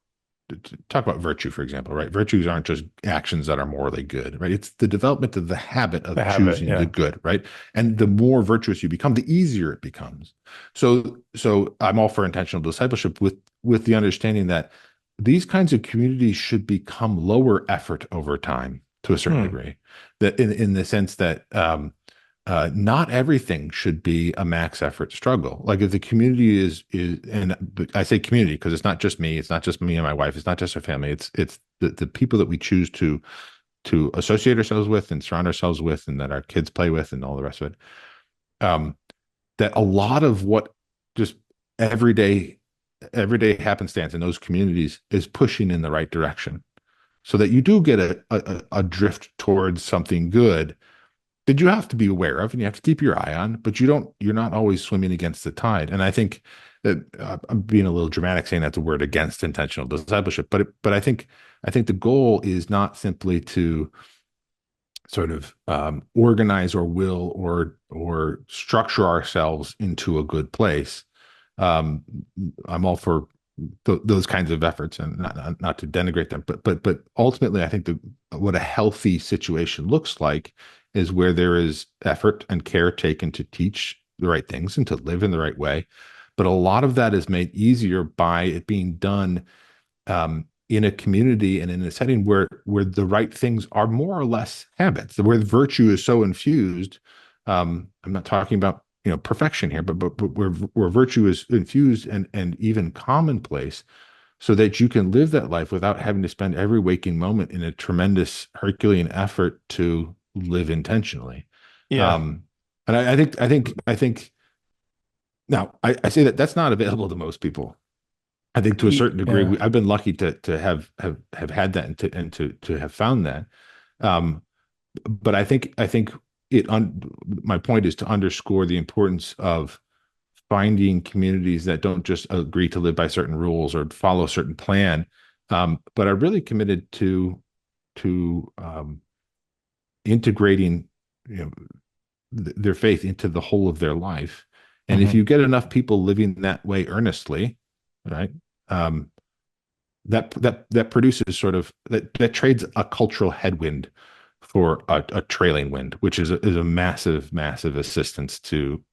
virtue, for example, right? Virtues aren't just actions that are morally good, right? It's the development of the habit of choosing the good, right? And the more virtuous you become, the easier it becomes. So I'm all for intentional discipleship with the understanding that these kinds of communities should become lower effort over time to a certain degree. That in the sense that not everything should be a max effort struggle. Like if the community is, and I say community because it's not just me and my wife, it's not just our family, it's the people that we choose to associate ourselves with and surround ourselves with, and that our kids play with, and all the rest of it. That a lot of what just everyday happenstance in those communities is pushing in the right direction, so that you do get a drift towards something good. that you have to be aware of and you have to keep your eye on, but you're not always swimming against the tide. And I think that I'm being a little dramatic saying that's a word against intentional discipleship, but I think the goal is not simply to sort of organize or will or structure ourselves into a good place. I'm all for those kinds of efforts, and not to denigrate them, but ultimately, I think what a healthy situation looks like is where there is effort and care taken to teach the right things and to live in the right way. But a lot of that is made easier by it being done in a community and in a setting where the right things are more or less habits, where virtue is so infused. I'm not talking about perfection here, but where virtue is infused and even commonplace, so that you can live that life without having to spend every waking moment in a tremendous Herculean effort to live intentionally. Yeah. And I think now I say that that's not available to most people. I think to a certain degree, Yeah. I've been lucky to have had that and to have found that. But I think my point is to underscore the importance of finding communities that don't just agree to live by certain rules or follow a certain plan, but are really committed to integrating their faith into the whole of their life. And if you get enough people living that way earnestly, right, that produces sort of that trades a cultural headwind for a trailing wind, which is a massive assistance to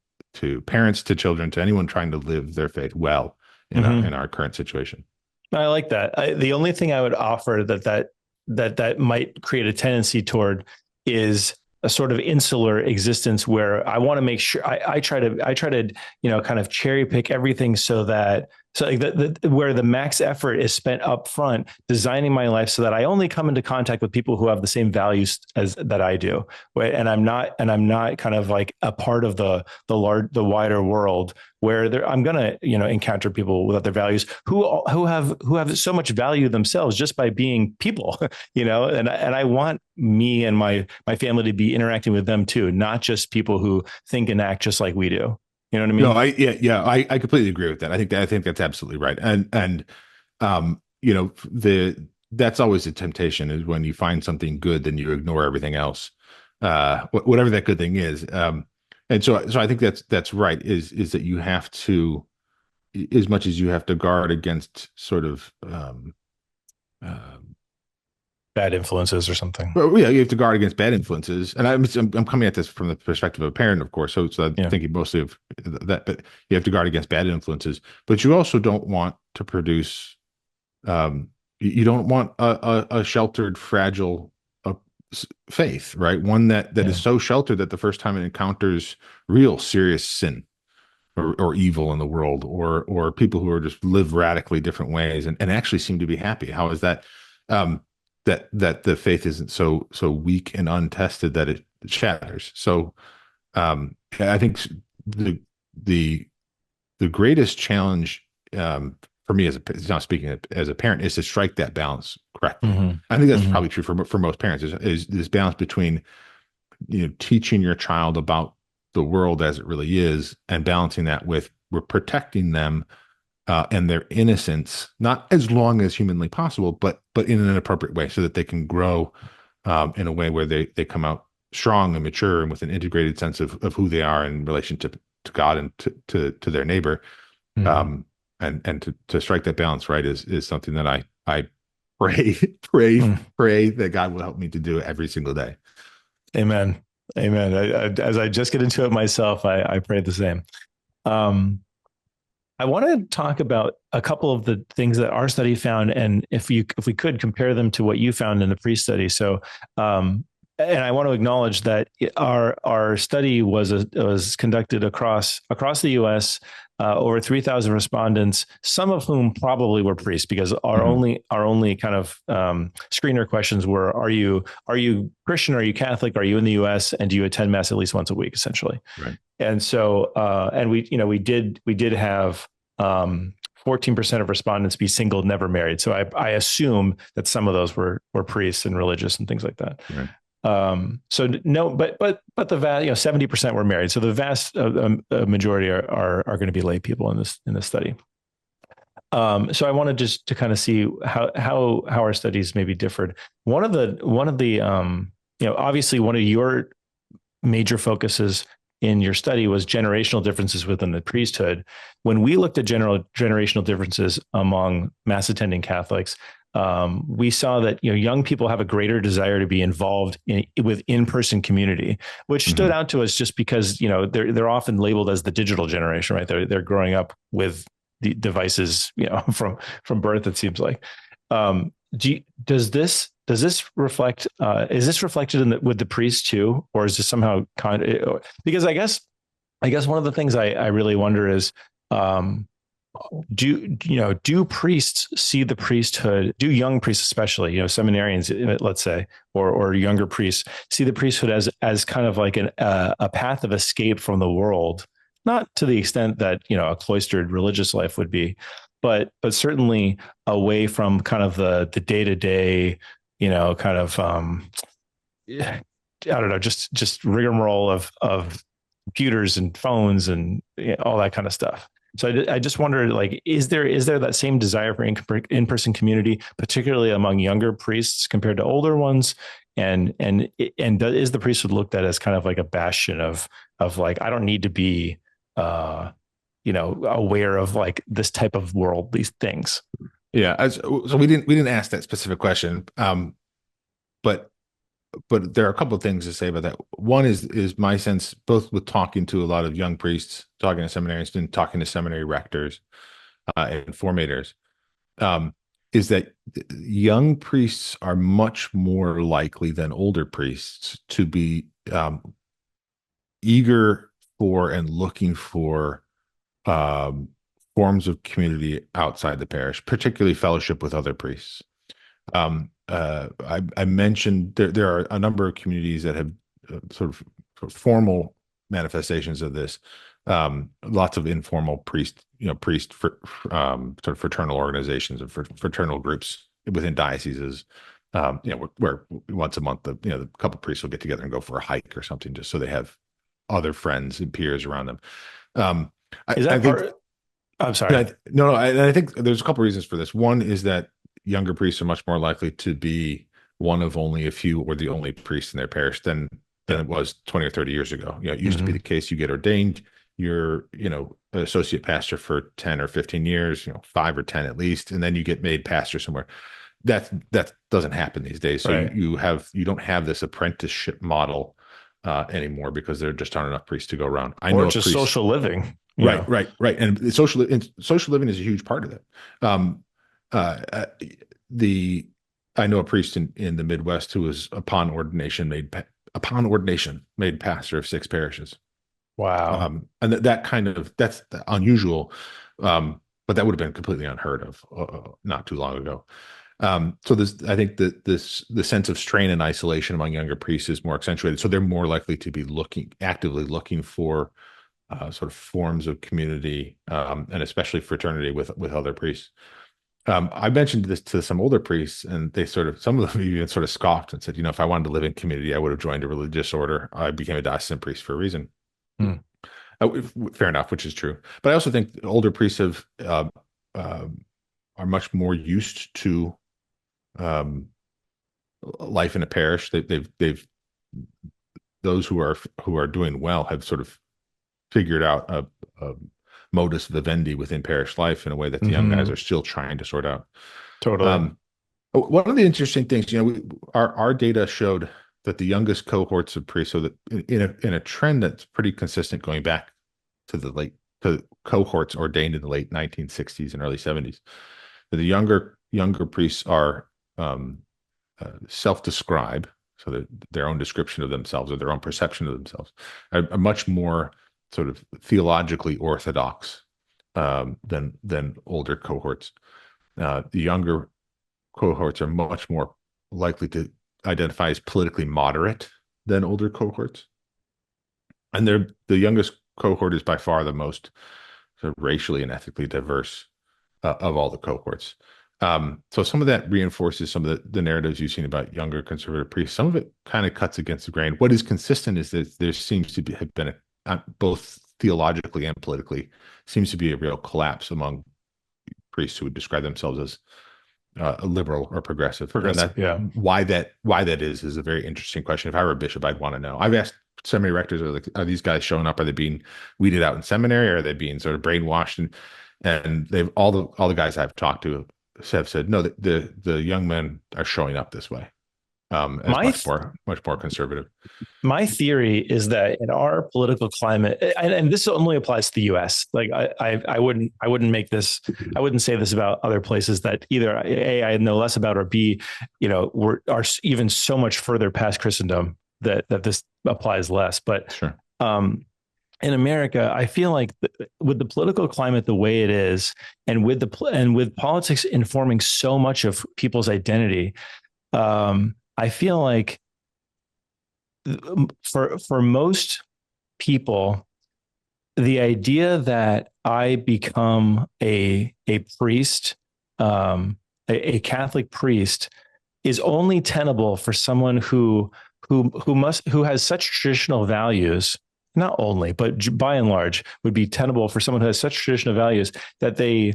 parents, to children, to anyone trying to live their faith well in our current situation. I like that. The only thing I would offer that might create a tendency toward is a sort of insular existence where I want to make sure I try to kind of cherry pick everything so like where the max effort is spent up front designing my life so that I only come into contact with people who have the same values as that I do, right? And I'm not kind of like a part of the wider world where I'm going to encounter people without their values who have so much value themselves just by being people, and I want me and my family to be interacting with them too, not just people who think and act just like we do. You know what I mean? No, I completely agree with that. I think that's absolutely right. And that's always a temptation, is when you find something good, then you ignore everything else, whatever that good thing is. And so I think that's right. Is that you have to, as much as you have to guard against sort of bad influences or something. Well, yeah, you have to guard against bad influences, and I'm coming at this from the perspective of a parent, of course. So I'm thinking mostly of that, but you have to guard against bad influences. But you also don't want to produce, you don't want a sheltered, fragile faith, right? One that is so sheltered that the first time it encounters real serious sin or evil in the world, or people who are just live radically different ways and actually seem to be happy. How is that? That the faith isn't so weak and untested that it shatters. So I think the greatest challenge for me speaking as a parent is to strike that balance correctly. I think that's probably true for most parents, is this balance between teaching your child about the world as it really is and balancing that with we're protecting them and their innocence, not as long as humanly possible, but in an appropriate way, so that they can grow in a way where they come out strong and mature and with an integrated sense of who they are in relation to God and to their neighbor. And to strike that balance right is something that I pray that God will help me to do every single day. Amen. As I just get into it myself, I pray the same. I want to talk about a couple of the things that our study found, and if we could compare them to what you found in the pre-study. So, and I want to acknowledge that our study was conducted across the U.S. Over 3,000 respondents, some of whom probably were priests, because our only kind of screener questions were: Are you Christian? Are you Catholic? Are you in the U.S. and do you attend Mass at least once a week, essentially? Right. And so, and we did have 14% of respondents be single, never married. So I assume that some of those were priests and religious and things like that. Right. So no, but the vast, 70% were married. So the vast majority are going to be lay people in this study. So I wanted just to kind of see how our studies maybe differed. One of the obviously one of your major focuses in your study was generational differences within the priesthood. When we looked at generational differences among mass attending Catholics, we saw that young people have a greater desire to be involved with in-person community, which stood out to us just because they're often labeled as the digital generation, right? They're growing up with the devices from birth. It seems like. Does this reflect? Is this reflected with the priests too, or is this somehow because I guess one of the things I really wonder is, do priests see the priesthood? Do young priests, especially seminarians, let's say, or younger priests, see the priesthood as kind of like a path of escape from the world? Not to the extent that a cloistered religious life would be, but certainly away from kind of the day-to-day, kind of I don't know, just rigmarole of computers and phones and all that kind of stuff. So I just wondered, like, is there that same desire for in-person community, particularly among younger priests compared to older ones? And is the priesthood looked at as kind of like a bastion of like, I don't need to be aware of like this type of world, these things? Yeah. So we didn't ask that specific question. But there are a couple of things to say about that. One is my sense, both with talking to a lot of young priests, talking to seminarians, and talking to seminary rectors and formators, is that young priests are much more likely than older priests to be eager for and looking for forms of community outside the parish, particularly fellowship with other priests. I mentioned there are a number of communities that have sort of formal manifestations of this. Lots of informal priest sort of fraternal organizations and fraternal groups within dioceses. Where once a month, the couple of priests will get together and go for a hike or something, just so they have other friends and peers around them. Is that part? I'm sorry. No. I think there's a couple of reasons for this. One is that younger priests are much more likely to be one of only a few or the only priest in their parish than it was 20 or 30 years ago. It used to be the case. You get ordained, you're an associate pastor for 10 or 15 years, 5 or 10 at least, and then you get made pastor somewhere. That doesn't happen these days. So right. You don't have this apprenticeship model anymore, because there just aren't enough priests to go around. I know just social living. Right. And social living is a huge part of it. I know a priest in the Midwest who was upon ordination made pastor of 6 parishes. Wow. And that's unusual, but that would have been completely unheard of not too long ago. So I think that the sense of strain and isolation among younger priests is more accentuated. So they're more likely to be actively looking for sort of forms of community, and especially fraternity with other priests. I mentioned this to some older priests, and some of them even sort of scoffed and said, if I wanted to live in community, I would have joined a religious order. I became a diocesan priest for a reason. Fair enough, which is true. But I also think older priests are much more used to life in a parish. They've those who are doing well have sort of figured out a modus vivendi within parish life in a way that the young guys are still trying to sort out. Totally. One of the interesting things, our data showed that the youngest cohorts of priests, so that in a trend that's pretty consistent going back to cohorts ordained in the late 1960s and early 70s, that the younger priests are self-describe, so that their own description of themselves or their own perception of themselves are much more sort of theologically orthodox than older cohorts. The younger cohorts are much more likely to identify as politically moderate than older cohorts, and the youngest cohort is by far the most sort of racially and ethically diverse of all the cohorts. So some of that reinforces some of the narratives you've seen about younger conservative priests. Some of it kind of cuts against the grain. What is consistent is that there seems to have been both theologically and politically seems to be a real collapse among priests who would describe themselves as a liberal or progressive. And that Yeah. why that is a very interesting question. If I were a bishop, I'd want to know. I've asked seminary rectors, are these guys showing up? Are they being weeded out in seminary? Or are they being sort of brainwashed? And they've all the guys I've talked to have said no. The young men are showing up this way, as much more conservative. My theory is that in our political climate, and this only applies to the U.S. Like I wouldn't make this, I wouldn't say this about other places that either A, I know less about, or B, are even so much further past Christendom that this applies less. But sure. In America, I feel like with the political climate the way it is, and with politics informing so much of people's identity, I feel like for most people, the idea that I become a priest, a Catholic priest, is only tenable for someone who has such traditional values. Not only, but by and large, would be tenable for someone who has such traditional values that they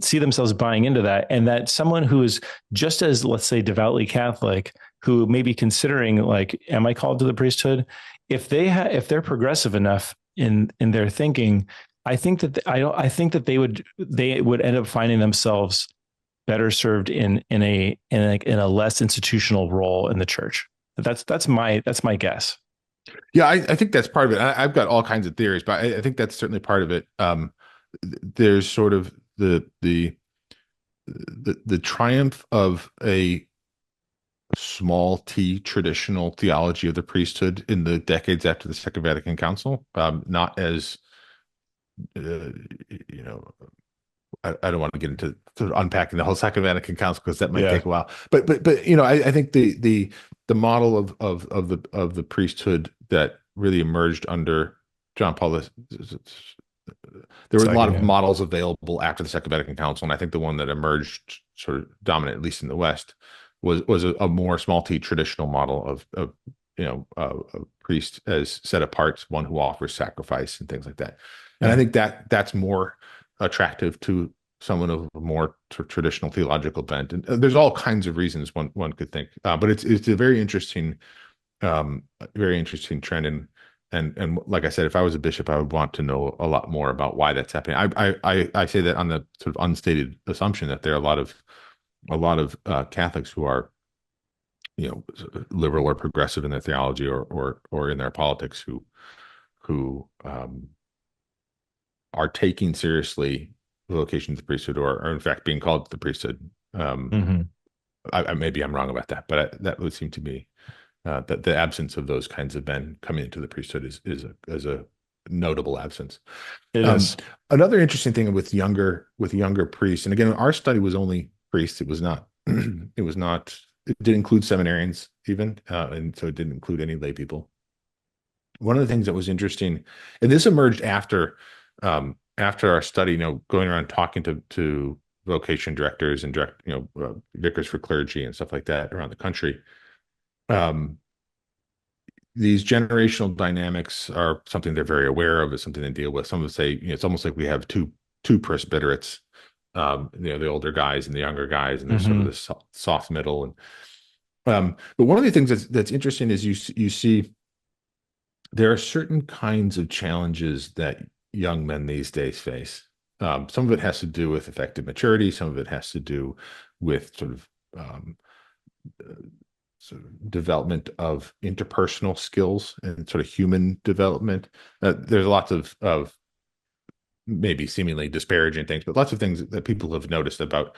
see themselves buying into that, and that someone who is just as, let's say, devoutly Catholic, who may be considering, like, am I called to the priesthood? If they're progressive enough in their thinking, I think that they would end up finding themselves better served in a less institutional role in the church. That's my guess. Yeah, I think that's part of it. I've got all kinds of theories, but I think that's certainly part of it. There's sort of the triumph of a small t traditional theology of the priesthood in the decades after the Second Vatican Council. Not as I don't want to get into unpacking the whole Second Vatican Council because that might take a while. But I think the model of the priesthood that really emerged under John Paul II. There were a lot of models available after the Second Vatican Council, and I think the one that emerged sort of dominant, at least in the West, was a more small t traditional model of a priest as set apart, one who offers sacrifice and things like that. And I think that's more attractive to someone of a more traditional theological bent. And there's all kinds of reasons one could think, but it's a very interesting trend. And like I said, if I was a bishop, I would want to know a lot more about why that's happening. I say that on the sort of unstated assumption that there are a lot of Catholics who are, liberal or progressive in their theology or in their politics who are taking seriously the vocation of the priesthood, or in fact being called to the priesthood. Maybe I'm wrong about that, but that would seem to me that the absence of those kinds of men coming into the priesthood is a notable absence. It is. Another interesting thing with younger priests, and again, our study was only priests. It was not. It did include seminarians even, and so it didn't include any lay people. One of the things that was interesting, and this emerged after our study, going around talking to vocation directors and vicars for clergy and stuff like that around the country. These generational dynamics are something they're very aware of. It's something they deal with. Some would say it's almost like we have two presbyterates, the older guys and the younger guys, and there's sort of this soft middle. And but one of the things that's interesting is you see there are certain kinds of challenges that young men these days face. Some of it has to do with effective maturity. Some of it has to do with sort of development of interpersonal skills and sort of human development. There's lots of maybe seemingly disparaging things, but lots of things that people have noticed about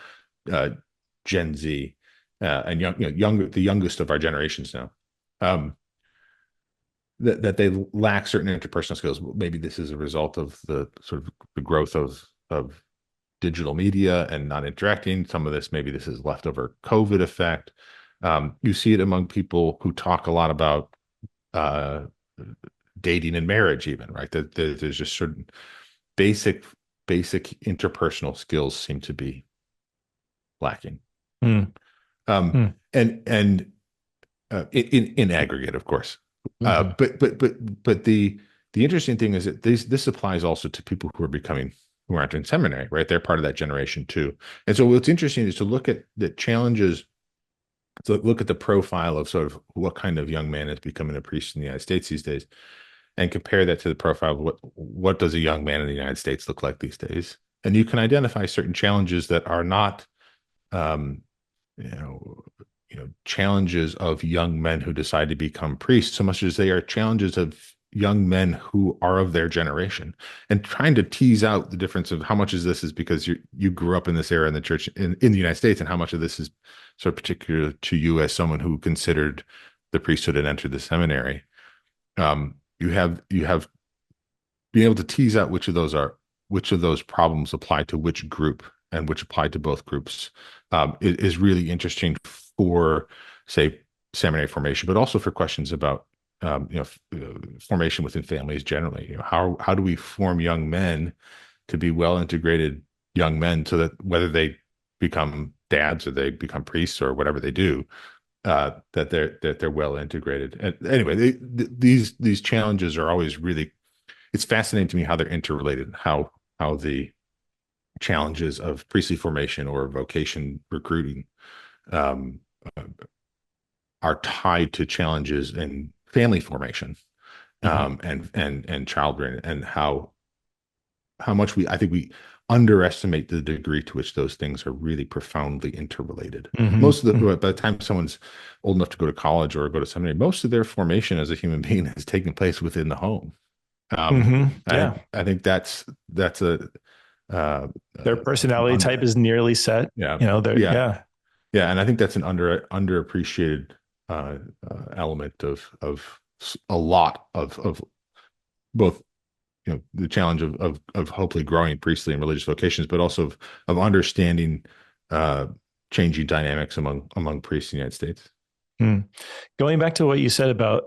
Gen Z and the youngest of our generations now. That they lack certain interpersonal skills. Maybe this is a result of the sort of the growth of digital media and not interacting. Some of this, maybe this is leftover COVID effect. You see it among people who talk a lot about dating and marriage, even, right? That there's just certain basic basic interpersonal skills seem to be lacking. Mm. Mm. And in aggregate, of course. Mm-hmm. But the interesting thing is that this applies also to people who are entering seminary, right? They're part of that generation too. And so what's interesting is to look at the challenges, to look at the profile of sort of what kind of young man is becoming a priest in the United States these days, and compare that to the profile of what does a young man in the United States look like these days. And you can identify certain challenges that are not, um, you know, challenges of young men who decide to become priests, so much as they are challenges of young men who are of their generation, and trying to tease out the difference of how much of this is because you grew up in this era in the church in the United States, and how much of this is sort of particular to you as someone who considered the priesthood and entered the seminary. You have being able to tease out which of those problems apply to which group and which apply to both groups is really interesting for, say, seminary formation, but also for questions about formation within families generally. How do we form young men to be well integrated young men, so that whether they become dads or they become priests or whatever they do, that they're well integrated. And anyway, these challenges are always really. It's fascinating to me how they're interrelated. How the challenges of priestly formation or vocation recruiting are tied to challenges in family formation, and childbearing, and how much I think we underestimate the degree to which those things are really profoundly interrelated. Most of by the time someone's old enough to go to college or go to seminary, most of their formation as a human being has taken place within the home. Yeah, I think that's their personality type is nearly set. Yeah, yeah. And I think that's an underappreciated element of a lot of both, the challenge of hopefully growing priestly and religious vocations, but also of understanding changing dynamics among priests in the United States. Going back to what you said about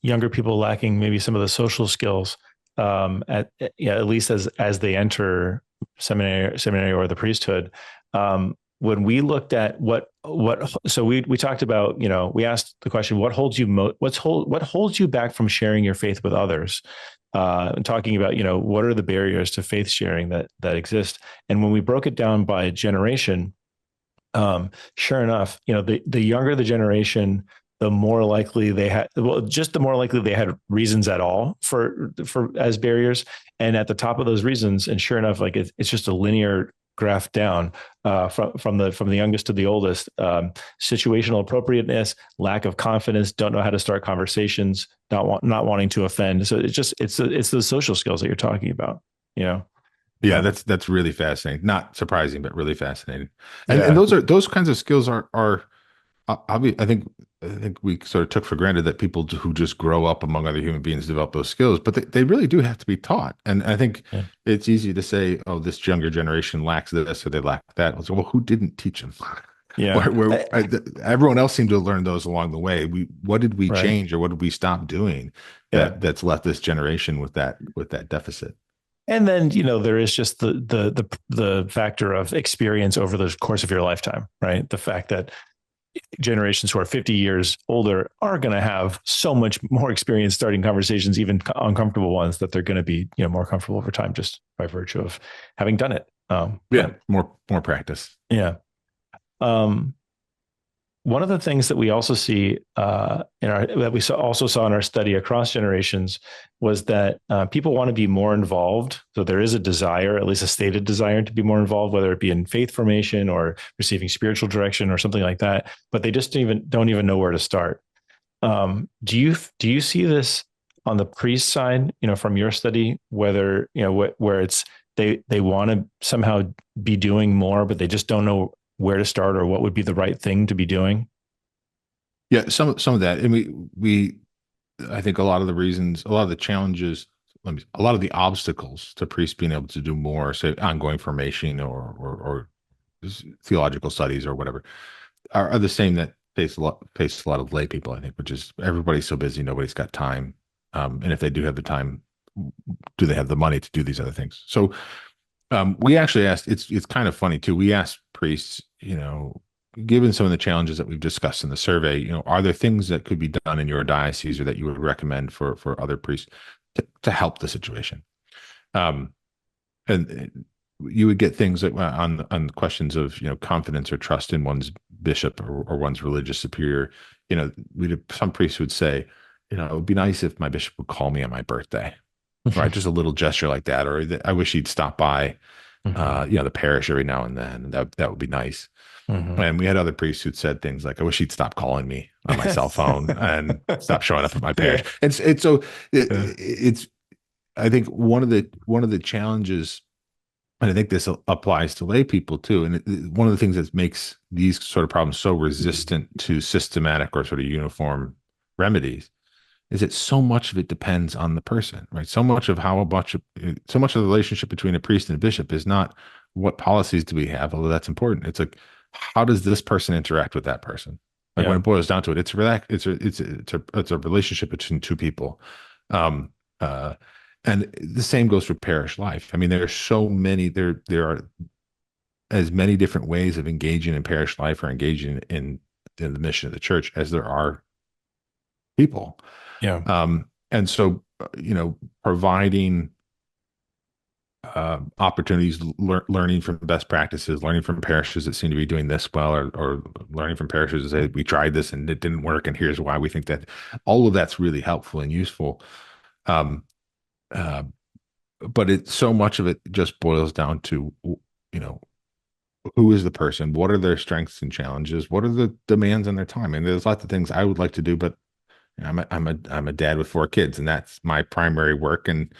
younger people lacking maybe some of the social skills, at least as they enter seminary or the priesthood. When we looked at so we talked about, we asked the question, what holds you back from sharing your faith with others? And talking about, what are the barriers to faith sharing that exist? And when we broke it down by generation, sure enough, the younger the generation, the more likely they had, the more likely they had reasons at all for as barriers. And at the top of those reasons, and sure enough, like it's just a linear graph down from the youngest to the oldest. Situational appropriateness, lack of confidence, don't know how to start conversations, not wanting to offend. So it's the social skills that you're talking about. Yeah, that's really fascinating. Not surprising, but really fascinating. And those kinds of skills are I think we sort of took for granted that people who just grow up among other human beings develop those skills, but they really do have to be taught. And I think it's easy to say, oh, this younger generation lacks this or they lack that. Well, who didn't teach them? Yeah, everyone else seemed to have learned those along the way. What did we change, or what did we stop doing that's left this generation with that deficit? And then, there is just the factor of experience over the course of your lifetime, right? The fact that generations who are 50 years older are going to have so much more experience starting conversations, even uncomfortable ones, that they're going to be, more comfortable over time just by virtue of having done it. More practice. Yeah. One of the things that we also see also saw in our study across generations was that people want to be more involved. So there is a desire, at least a stated desire, to be more involved, whether it be in faith formation or receiving spiritual direction or something like that. But they just don't even know where to start. Do you see this on the priest side? From your study, whether where it's they want to somehow be doing more, but they just don't know where to start or what would be the right thing to be doing? Yeah, some of that. And I think a lot of the challenges, a lot of the obstacles to priests being able to do more, say ongoing formation or theological studies or whatever, are the same that face a lot of lay people, I think, which is everybody's so busy, nobody's got time. And if they do have the time, do they have the money to do these other things? So We actually asked, it's kind of funny too. We asked priests, given some of the challenges that we've discussed in the survey, are there things that could be done in your diocese or that you would recommend for other priests to help the situation? And you would get things like on questions of confidence or trust in one's bishop or one's religious superior. Some priests would say, it would be nice if my bishop would call me on my birthday, right? Just a little gesture like that, or I wish he'd stop by, the parish every now and then. That would be nice. And we had other priests who'd said things like, I wish he'd stop calling me on my cell phone and stop showing up at my parish. It's I think one of the challenges, and I think this applies to lay people too, and one of the things that makes these sort of problems so resistant to systematic or sort of uniform remedies is that so much of it depends on the person, right? So much of the relationship between a priest and a bishop is not what policies do we have, although that's important. It's like, how does this person interact with that person? Like when it boils down to it, it's a relationship between two people. And the same goes for parish life. I mean, there are as many different ways of engaging in parish life or engaging in the mission of the church as there are people. And so, providing opportunities, learning from best practices, learning from parishes that seem to be doing this well, or learning from parishes that say, we tried this and it didn't work, and here's why we think that. All of that's really helpful and useful. But so much of it just boils down to, who is the person? What are their strengths and challenges? What are the demands on their time? And there's lots of things I would like to do, but I'm a dad with 4 kids, and that's my primary work. And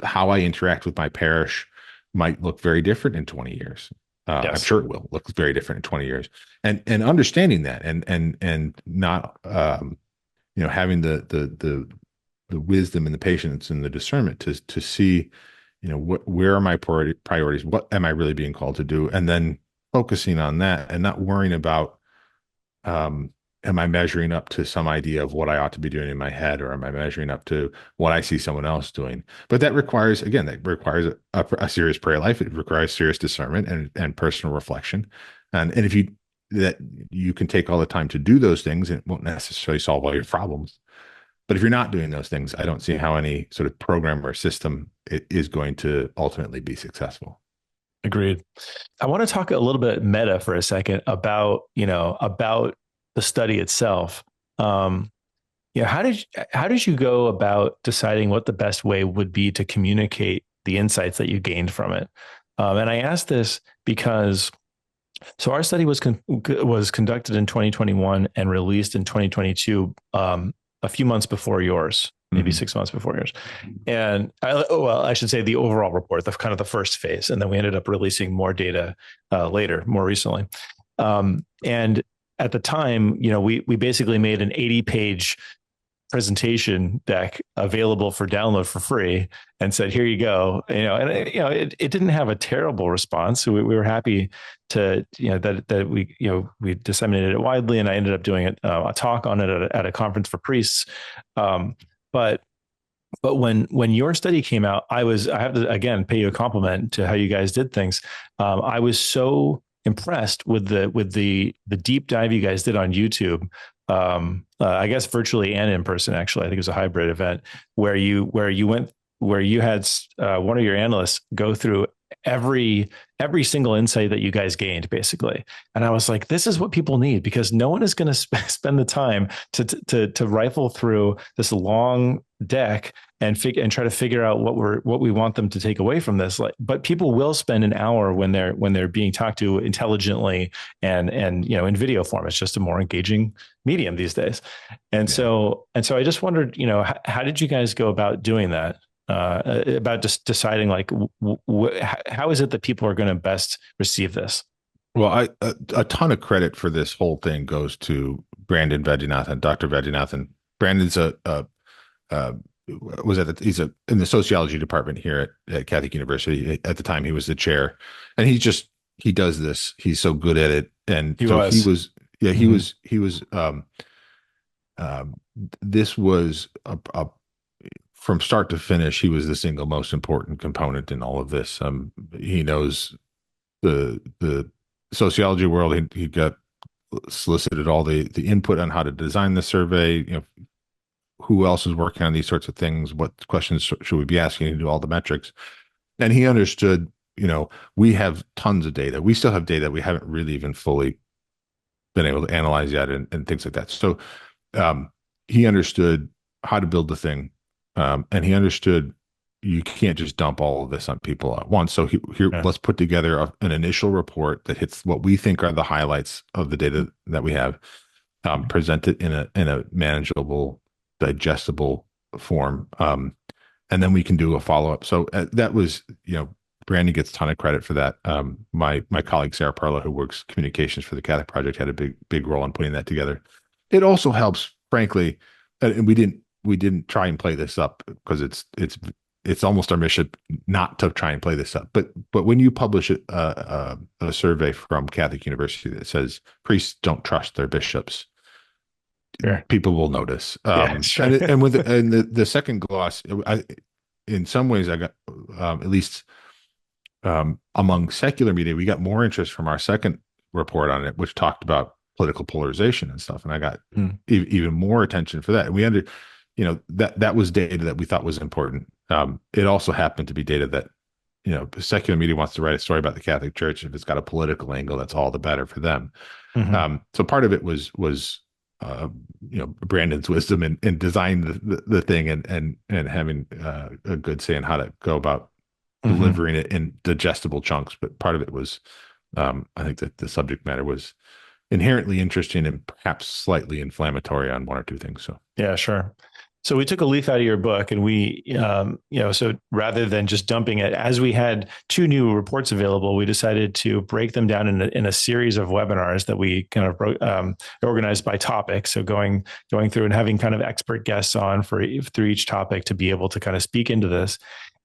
how I interact with my parish might look very different in 20 years. I'm sure it will look very different in 20 years. And understanding that, and not having the wisdom and the patience and the discernment to see, where are my priorities? What am I really being called to do? And then focusing on that and not worrying about, am I measuring up to some idea of what I ought to be doing in my head, or am I measuring up to what I see someone else doing? But that requires a serious prayer life. It requires serious discernment and personal reflection. And if you can take all the time to do those things, it won't necessarily solve all your problems. But if you're not doing those things, I don't see how any sort of program or system is going to ultimately be successful. Agreed. I want to talk a little bit meta for a second about the study itself. How did you go about deciding what the best way would be to communicate the insights that you gained from it? And I asked this because our study was conducted in 2021 and released in 2022, a few months before yours, maybe 6 months before yours. And I should say the overall report, the first phase, and then we ended up releasing more data later, more recently. And at the time, we basically made an 80-page presentation deck available for download for free and said, here you go. It didn't have a terrible response. So we were happy to, that we disseminated it widely, and I ended up doing a talk on it at a conference for priests. But when your study came out, I have to, again, pay you a compliment to how you guys did things. I was so impressed with the deep dive you guys did on YouTube. I guess virtually and in person, actually. I think it was a hybrid event where you had one of your analysts go through every single insight that you guys gained, basically. And I was like, this is what people need, because no one is going to spend the time to rifle through this long deck and try to figure out what we want them to take away from this. But people will spend an hour when they're being talked to intelligently and in video form. It's just a more engaging medium these days. And so I just wondered, how did you guys go about doing that? About just deciding how is it that people are going to best receive this? Well, a ton of credit for this whole thing goes to Brandon Vaidyanathan, Dr. Vaidyanathan. Brandon's he's in the sociology department here at Catholic University. At the time, he was the chair, and he does this. He's so good at it, and this was from start to finish, he was the single most important component in all of this. He knows the sociology world. He got solicited all the input on how to design the survey. Who else is working on these sorts of things? What questions should we be asking to do all the metrics? And he understood, we have tons of data. We still have data we haven't really even fully been able to analyze yet and things like that. So he understood how to build the thing. And he understood you can't just dump all of this on people at once. So let's put together an initial report that hits what we think are the highlights of the data that we have, present it in a manageable, digestible form. And then we can do a follow-up. So that was, Brandy gets a ton of credit for that. My colleague, Sarah Parlow, who works communications for the Catholic Project, had a big role in putting that together. It also helps, frankly, and we didn't try and play this up because it's almost our mission not to try and play this up. But when you publish a survey from Catholic University that says priests don't trust their bishops, sure, people will notice. Sure. and the second gloss, in some ways, I got at least among secular media, we got more interest from our second report on it, which talked about political polarization and stuff, and I got even more attention for that. And we that was data that we thought was important. It also happened to be data that secular media wants to write a story about the Catholic Church. If it's got a political angle, that's all the better for them. So part of it was Brandon's wisdom in designing the thing and having a good say in how to go about delivering it in digestible chunks. But part of it was, I think that the subject matter was inherently interesting and perhaps slightly inflammatory on one or two things. So yeah, sure. So we took a leaf out of your book, and we, so rather than just dumping it, as we had two new reports available, we decided to break them down in a series of webinars that we kind of organized by topic. So going through and having kind of expert guests on through each topic to be able to kind of speak into this.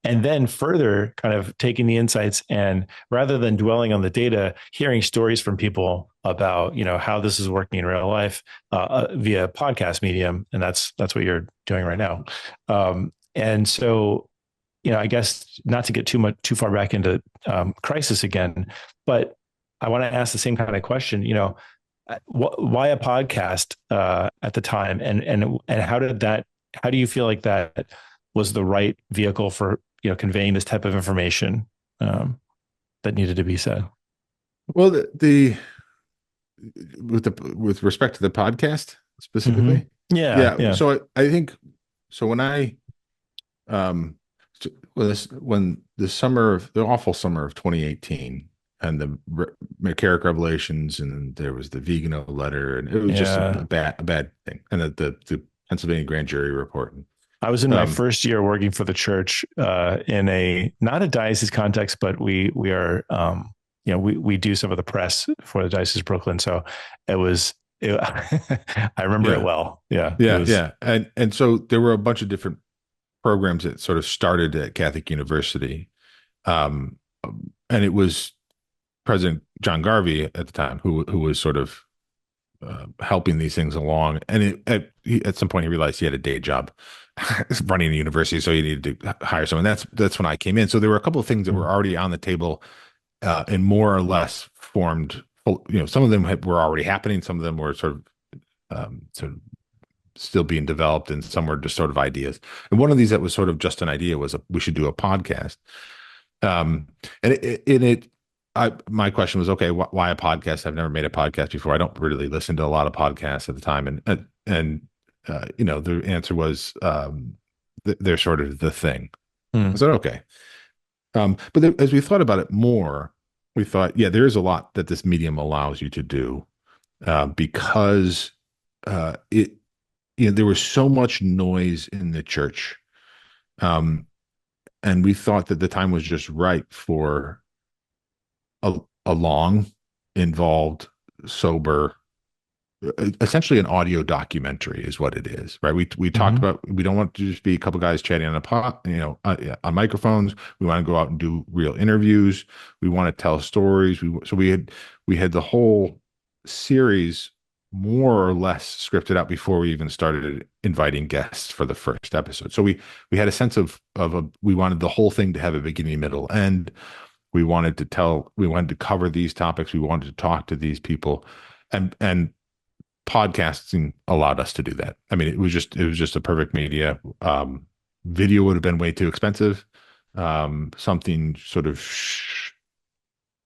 And then further kind of taking the insights and rather than dwelling on the data, hearing stories from people about, how this is working in real life via podcast medium. And that's what you're doing right now. And so, I guess not to get too far back into crisis again, but I want to ask the same kind of question, why a podcast at the time? And how do you feel like that was the right vehicle for, conveying this type of information that needed to be said? Well, with respect to the podcast specifically, yeah. So I think when I when the awful summer of 2018 and the McCarrick revelations, and there was the Vigano letter, and it was just a bad thing, and the Pennsylvania grand jury report. I was in my first year working for the church in not a diocese context, but we are, we do some of the press for the Diocese of Brooklyn. So I remember it well. Yeah. And so there were a bunch of different programs that sort of started at Catholic University. And it was President John Garvey at the time who was sort of helping these things along. And at some point he realized he had a day job running a university, so he needed to hire someone. That's when I came in. So there were a couple of things that were already on the table and more or less formed. Some of them were already happening. Some of them were sort of still being developed, and some were just sort of ideas. And one of these that was sort of just an idea was we should do a podcast. My question was, okay, why a podcast? I've never made a podcast before. I don't really listen to a lot of podcasts at the time, and the answer was they're sort of the thing. I said, okay. But as we thought about it more, we thought, there is a lot that this medium allows you to do because there was so much noise in the church. And we thought that the time was just right for a long, involved, sober, essentially an audio documentary is what it is, right? We talked about, we don't want to just be a couple guys chatting on on microphones. We want to go out and do real interviews. We want to tell stories. We had the whole series more or less scripted out before we even started inviting guests for the first episode. So we had a sense of we wanted the whole thing to have a beginning, middle, end. We wanted to cover these topics. We wanted to talk to these people, and podcasting allowed us to do that. I mean, it was just a perfect media. Video would have been way too expensive. Something sort of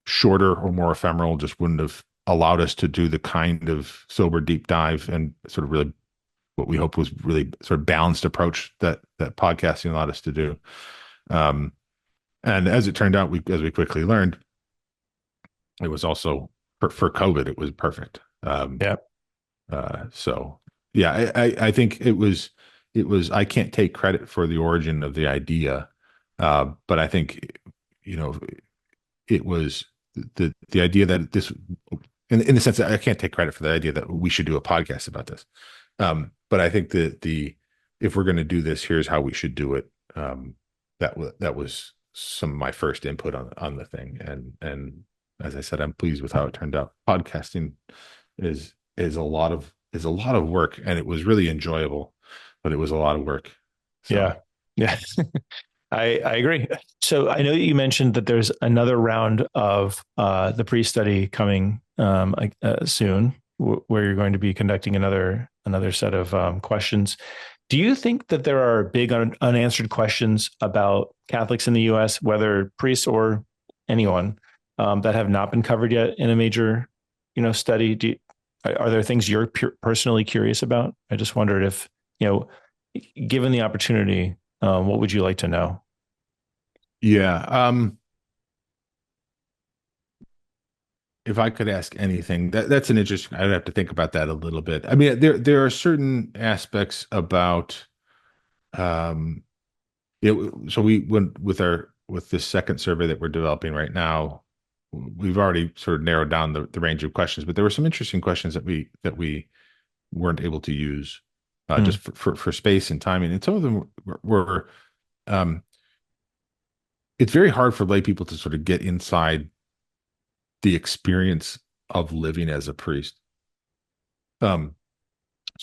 shorter or more ephemeral just wouldn't have allowed us to do the kind of sober deep dive and sort of really what we hoped was really sort of balanced approach that podcasting allowed us to do. And as it turned out, as we quickly learned, it was also for COVID, it was perfect. Yeah. So yeah, I think it was, I can't take credit for the origin of the idea. But I think, it was the idea that this, in the sense that I can't take credit for the idea that we should do a podcast about this. But I think that if we're going to do this, here's how we should do it. That was some of my first input on the thing. And as I said, I'm pleased with how it turned out. Podcasting is a lot of work, and it was really enjoyable, but it was a lot of work. So. Yeah. I agree. So I know that you mentioned that there's another round of the pre-study coming soon, where you're going to be conducting another set of questions. Do you think that there are big unanswered questions about Catholics in the U.S., whether priests or anyone, that have not been covered yet in a major, study? Are there things you're personally curious about? I just wondered if, given the opportunity, what would you like to know? Yeah. If I could ask anything, that's an interesting, I'd have to think about that a little bit. I mean, there are certain aspects about, so we went with this second survey that we're developing right now. We've already sort of narrowed down the range of questions, but there were some interesting questions that we weren't able to use just for space and timing. And some of them were it's very hard for lay people to sort of get inside the experience of living as a priest. So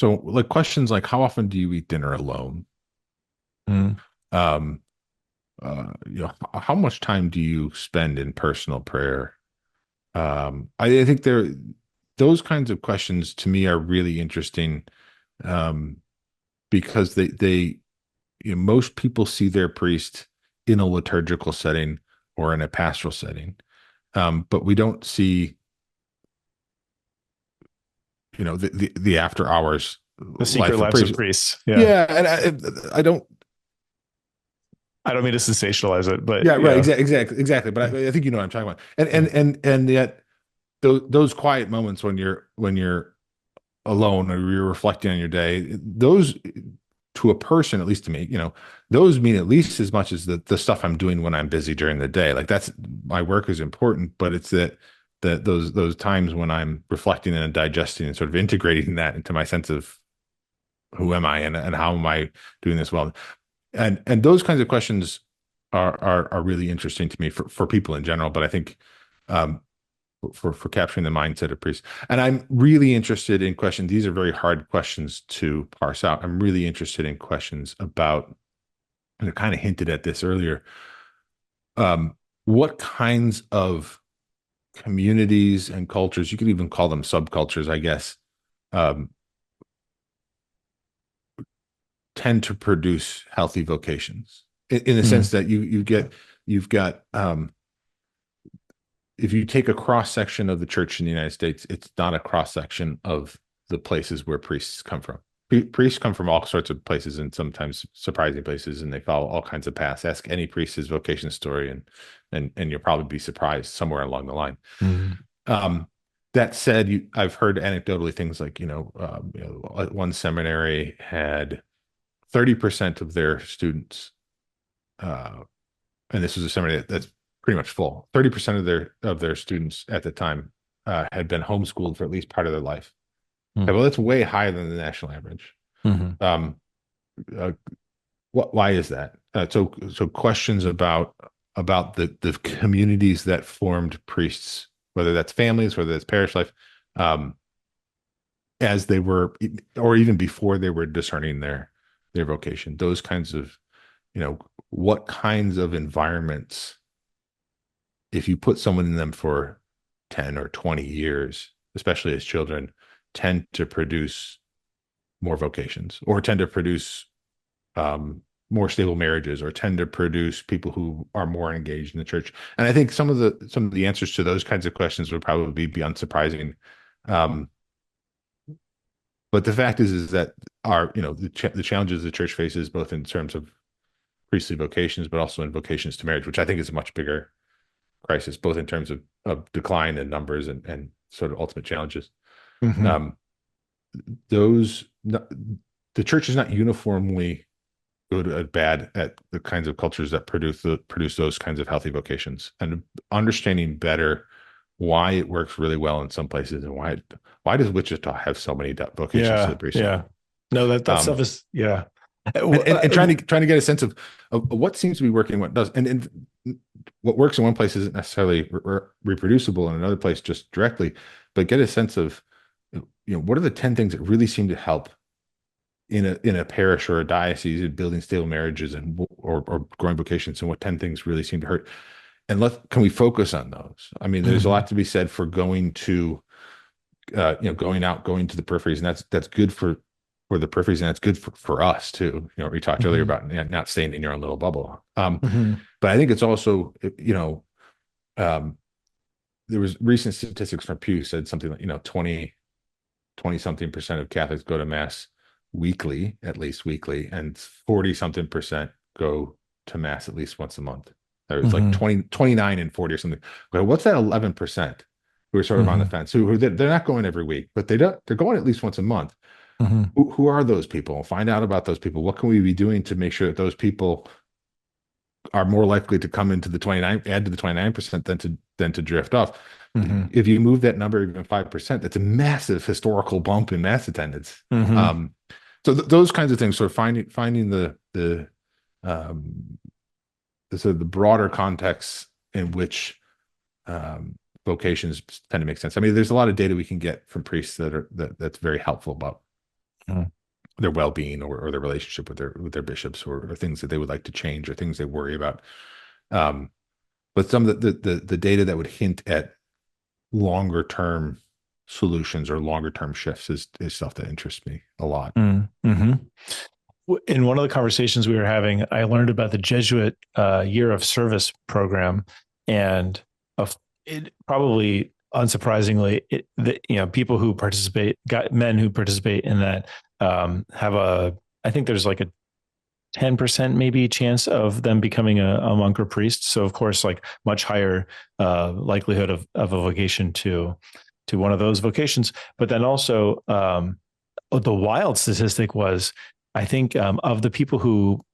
like questions like, how often do you eat dinner alone? How much time do you spend in personal prayer? I think those kinds of questions to me are really interesting, because they most people see their priest in a liturgical setting or in a pastoral setting, but we don't see the after hours, the secret lives of priests. Yeah, and I don't mean to sensationalize it, but yeah, right, exactly. But I think you know what I'm talking about, and yet those quiet moments when you're alone or you're reflecting on your day, those, to a person, at least to me, those mean at least as much as the stuff I'm doing when I'm busy during the day. Like, that's, my work is important, but it's that those times when I'm reflecting and digesting and sort of integrating that into my sense of who am I and how am I doing this well. And those kinds of questions are really interesting to me for people in general, but I think for capturing the mindset of priests. And I'm really interested in questions. These are very hard questions to parse out. I'm really interested in questions about, and I kind of hinted at this earlier, what kinds of communities and cultures, you could even call them subcultures, I guess, tend to produce healthy vocations in the sense that you've got if you take a cross section of the church in the United States, it's not a cross section of the places where priests come from. Priests come from all sorts of places, and sometimes surprising places, and they follow all kinds of paths. Ask any priest his vocation story, and you'll probably be surprised somewhere along the line. That said, I've heard anecdotally things like, one seminary had 30% of their students, and this was a seminary that's pretty much full. 30% of their students at the time had been homeschooled for at least part of their life. Okay, well, that's way higher than the national average. Why is that? So questions about the communities that formed priests, whether that's families, whether that's parish life, as they were, or even before they were discerning their vocation. Those kinds of, what kinds of environments, if you put someone in them for 10 or 20 years, especially as children, tend to produce more vocations, or tend to produce more stable marriages, or tend to produce people who are more engaged in the church. And I think some of the answers to those kinds of questions would probably be unsurprising. But the fact is that the challenges the church faces, both in terms of priestly vocations, but also in vocations to marriage, which I think is a much bigger crisis, both in terms of decline in numbers and sort of ultimate challenges. Mm-hmm. The church is not uniformly good or bad at the kinds of cultures that produce those kinds of healthy vocations, and understanding better why it works really well in some places, and why does Wichita have so many vocations to the priesthood? Yeah. No, that stuff is, yeah. And trying to get a sense of what seems to be working, what does, and what works in one place isn't necessarily reproducible in another place just directly, but get a sense of, what are the 10 things that really seem to help in a parish or a diocese in building stable marriages or growing vocations, and what 10 things really seem to hurt, and can we focus on those? I mean, there's a lot to be said for going to going to the peripheries, and that's good for the peripheries, and that's good for us too. We talked earlier about not staying in your own little bubble. But I think it's also, there was recent statistics from Pew said something like, 20 something percent of Catholics go to mass weekly, at least weekly, and 40 something percent go to mass at least once a month. It's like 29 and 40 or something. Okay, what's that 11% who are sort of on the fence, who they're not going every week, but they're going at least once a month? Who are those people? Find out about those people. What can we be doing to make sure that those people are more likely to come into the 29% than to drift off? If you move that number even 5%, that's a massive historical bump in mass attendance. So those kinds of things, sort of finding the sort of the broader context in which vocations tend to make sense. I mean, there's a lot of data we can get from priests that's very helpful about their well-being or their relationship with their bishops, or things that they would like to change, or things they worry about. But some of the data that would hint at longer term solutions or longer term shifts is stuff that interests me a lot. In one of the conversations we were having, I learned about the Jesuit year of service program, and probably unsurprisingly, people who participate, men who participate in that, I think there's like a 10% maybe chance of them becoming a monk or priest. So of course, like much higher likelihood of a vocation to one of those vocations. But then also the wild statistic was, I think of the people who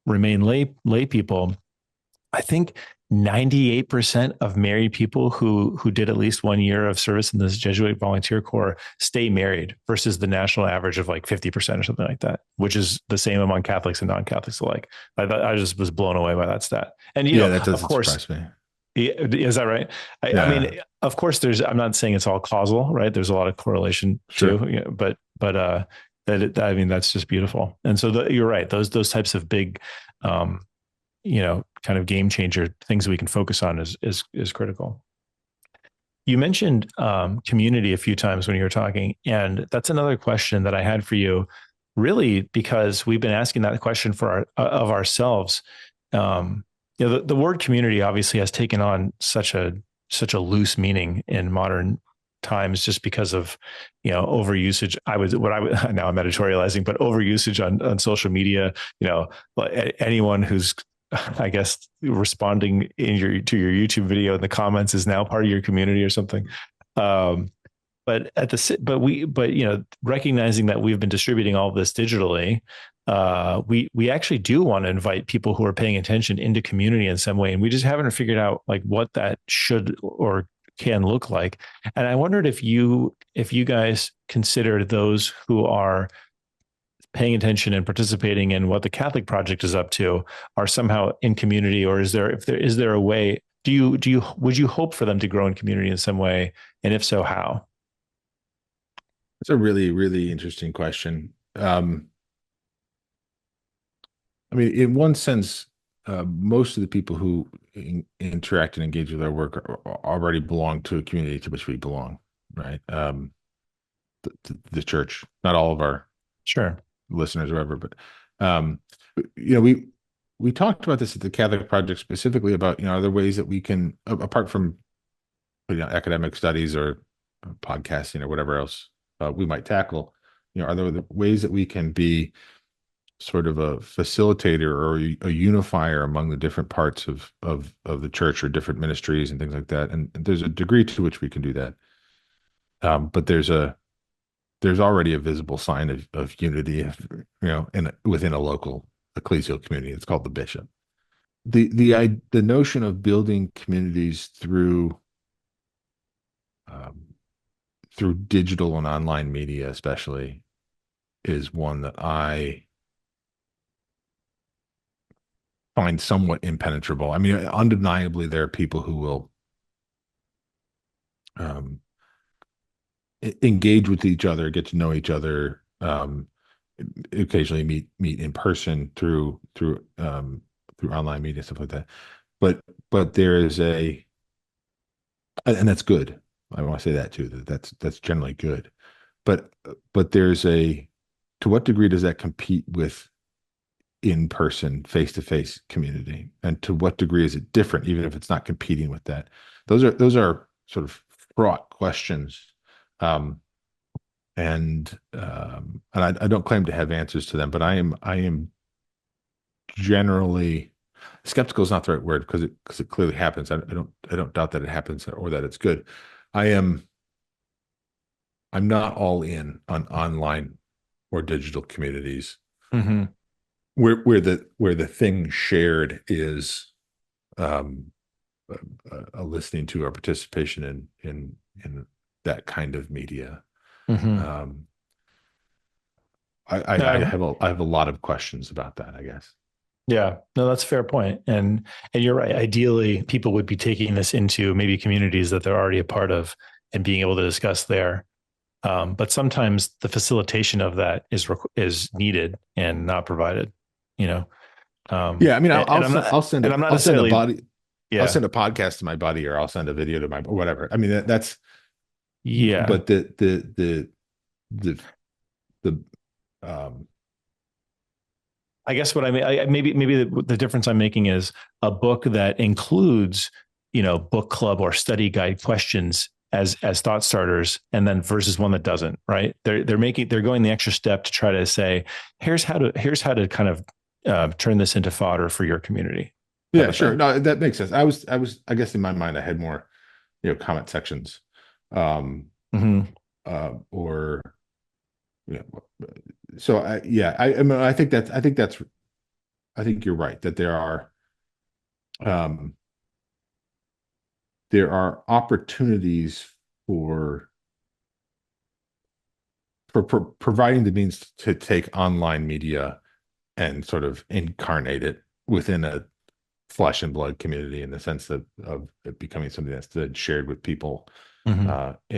remain lay people, I think 98% of married people who did at least 1 year of service in this Jesuit volunteer corps stay married, versus the national average of like 50% or something like that, which is the same among Catholics and non-Catholics alike. I just was blown away by that stat. And that doesn't surprise me. Is that right? I mean, of course, I'm not saying it's all causal, right? There's a lot of correlation too, but I mean, that's just beautiful. And so you're right. Those types of big, kind of game changer things we can focus on is critical. You mentioned community a few times when you were talking, and that's another question that I had for you, really, because we've been asking that question of ourselves. The word community obviously has taken on such a loose meaning in modern times, just because of overusage. Now I'm editorializing, but overusage on social media. Anyone who's, I guess, responding to your YouTube video in the comments is now part of your community or something. But recognizing that we've been distributing all of this digitally, we actually do want to invite people who are paying attention into community in some way, and we just haven't figured out like what that should or can look like. And I wondered if you guys consider those who are paying attention and participating in what the Catholic Project is up to are somehow in community, or is there a way? Would you hope for them to grow in community in some way, and if so, how? It's a really, really interesting question. I mean, in one sense, most of the people who interact and engage with our work already belong to a community to which we belong, right? The church, not all of our Sure. listeners or whatever, but um, you know, we talked about this at the Catholic Project specifically about, are there ways that we can, apart from academic studies or podcasting or whatever else we might tackle, are there the ways that we can be sort of a facilitator or a unifier among the different parts of the church or different ministries and things like that? And there's a degree to which we can do that, but there's already a visible sign of unity, within a local ecclesial community. It's called the bishop. The notion of building communities through digital and online media, especially, is one that I find somewhat impenetrable. I mean, undeniably, there are people who will engage with each other, get to know each other, occasionally meet in person through online media, stuff like that. But there is and that's good. I want to say that too. That's generally good. But there's to what degree does that compete with in-person, face-to-face community, and to what degree is it different, even if it's not competing with that? Those are sort of fraught questions, and I don't claim to have answers to them, but I am generally skeptical is not the right word, because it clearly happens. I don't doubt that it happens or that it's good. I'm not all in on online or digital communities. Mm-hmm. Where the thing shared is a listening to or participation in that kind of media. Mm-hmm. I have a lot of questions about that, I guess. Yeah, no, that's a fair point. And you're right. Ideally, people would be taking this into maybe communities that they're already a part of and being able to discuss there. But sometimes the facilitation of that is needed and not provided. You know. Yeah, I mean, And I'm not. I'll send And it. I'm not I'll send a necessarily. body. I'll Yeah. send a podcast to my buddy, or I'll send a video to my whatever. I mean, that's. Yeah. But the I guess what I mean, maybe the difference I'm making is a book that includes, book club or study guide questions as thought starters, and then versus one that doesn't. Right? They're going the extra step to try to say, here's how to kind of turn this into fodder for your community. Yeah, sure. No, that makes sense. I guess in my mind I had more, comment sections, Mm-hmm. or so I mean, I think I think you're right that um there are opportunities for providing the means to take online media and sort of incarnate it within a flesh and blood community, in the sense of it becoming something that's then shared with people Mm-hmm.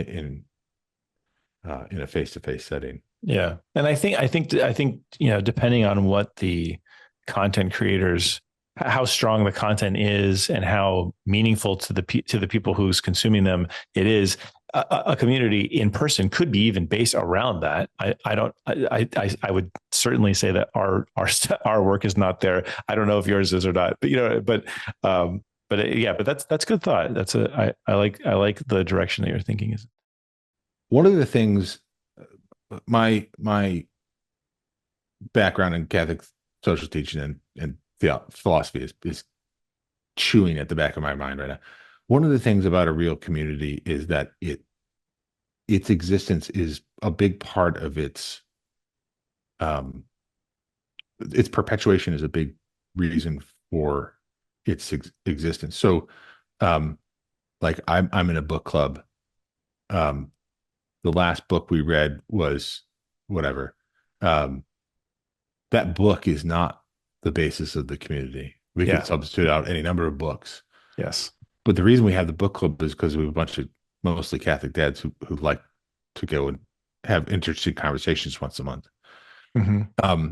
In a face-to-face setting. Yeah. And I think, depending on what the content creators, how strong the content is and how meaningful to the people who's consuming them it is, a community in person could be even based around that. I would certainly say that our work is not there. I don't know if yours is or not, but that's good thought. I like the direction that you're thinking is. One of the things, my background in Catholic social teaching and philosophy is chewing at the back of my mind right now. One of the things about a real community is that its existence is a big part of its perpetuation is a big reason for its existence. So, like I'm in a book club. The last book we read was whatever. That book is not the basis of the community. We could substitute out any number of books. Yes. But the reason we have the book club is because we have a bunch of mostly Catholic dads who like to go and have interesting conversations once a month. Mm-hmm.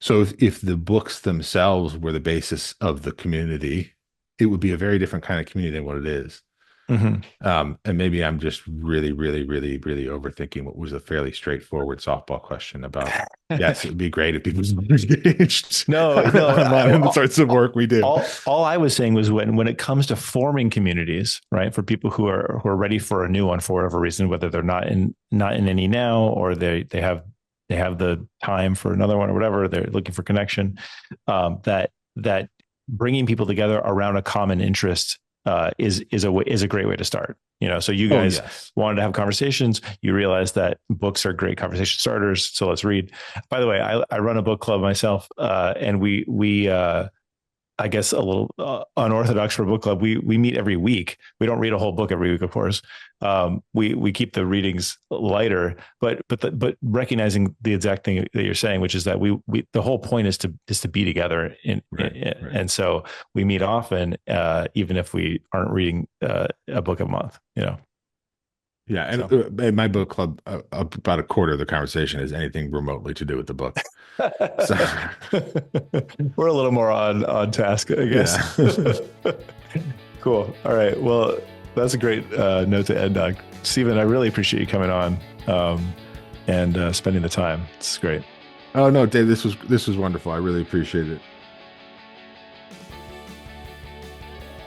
So if the books themselves were the basis of the community, it would be a very different kind of community than what it is. Mm-hmm. And maybe I'm just really, really, really, really overthinking what was a fairly straightforward softball question about, yes, it'd be great if people were engaged No, in the sorts of work we do. All I was saying was when it comes to forming communities, right, for people who are ready for a new one for whatever reason, whether they're not in any now, or they have the time for another one or whatever, they're looking for connection, that bringing people together around a common interest is a great way to start. So you guys wanted to have conversations. You realized that books are great conversation starters. So let's read. By the way, I run a book club myself, and we I guess a little unorthodox for a book club. We meet every week. We don't read a whole book every week, of course. We keep the readings lighter, but recognizing the exact thing that you're saying, which is that we the whole point is to be together, and so we meet often, even if we aren't reading a book a month. Yeah, and in my book club, about a quarter of the conversation is anything remotely to do with the book. So we're a little more on task, I guess. Yeah. Cool. All right. Well, that's a great note to end on. Stephen, I really appreciate you coming on and spending the time. It's great. Oh no, Dave, this was wonderful. I really appreciate it.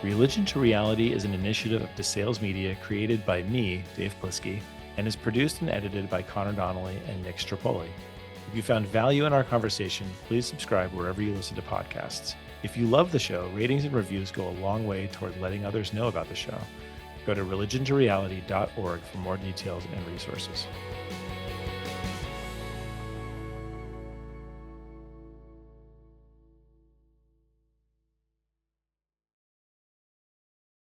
Religion to Reality is an initiative of DeSales Media created by me, Dave Plisky, and is produced and edited by Connor Donnelly and Nick Strapoli. If you found value in our conversation, please subscribe wherever you listen to podcasts. If you love the show, ratings and reviews go a long way toward letting others know about the show. Go to religiontoreality.org for more details and resources.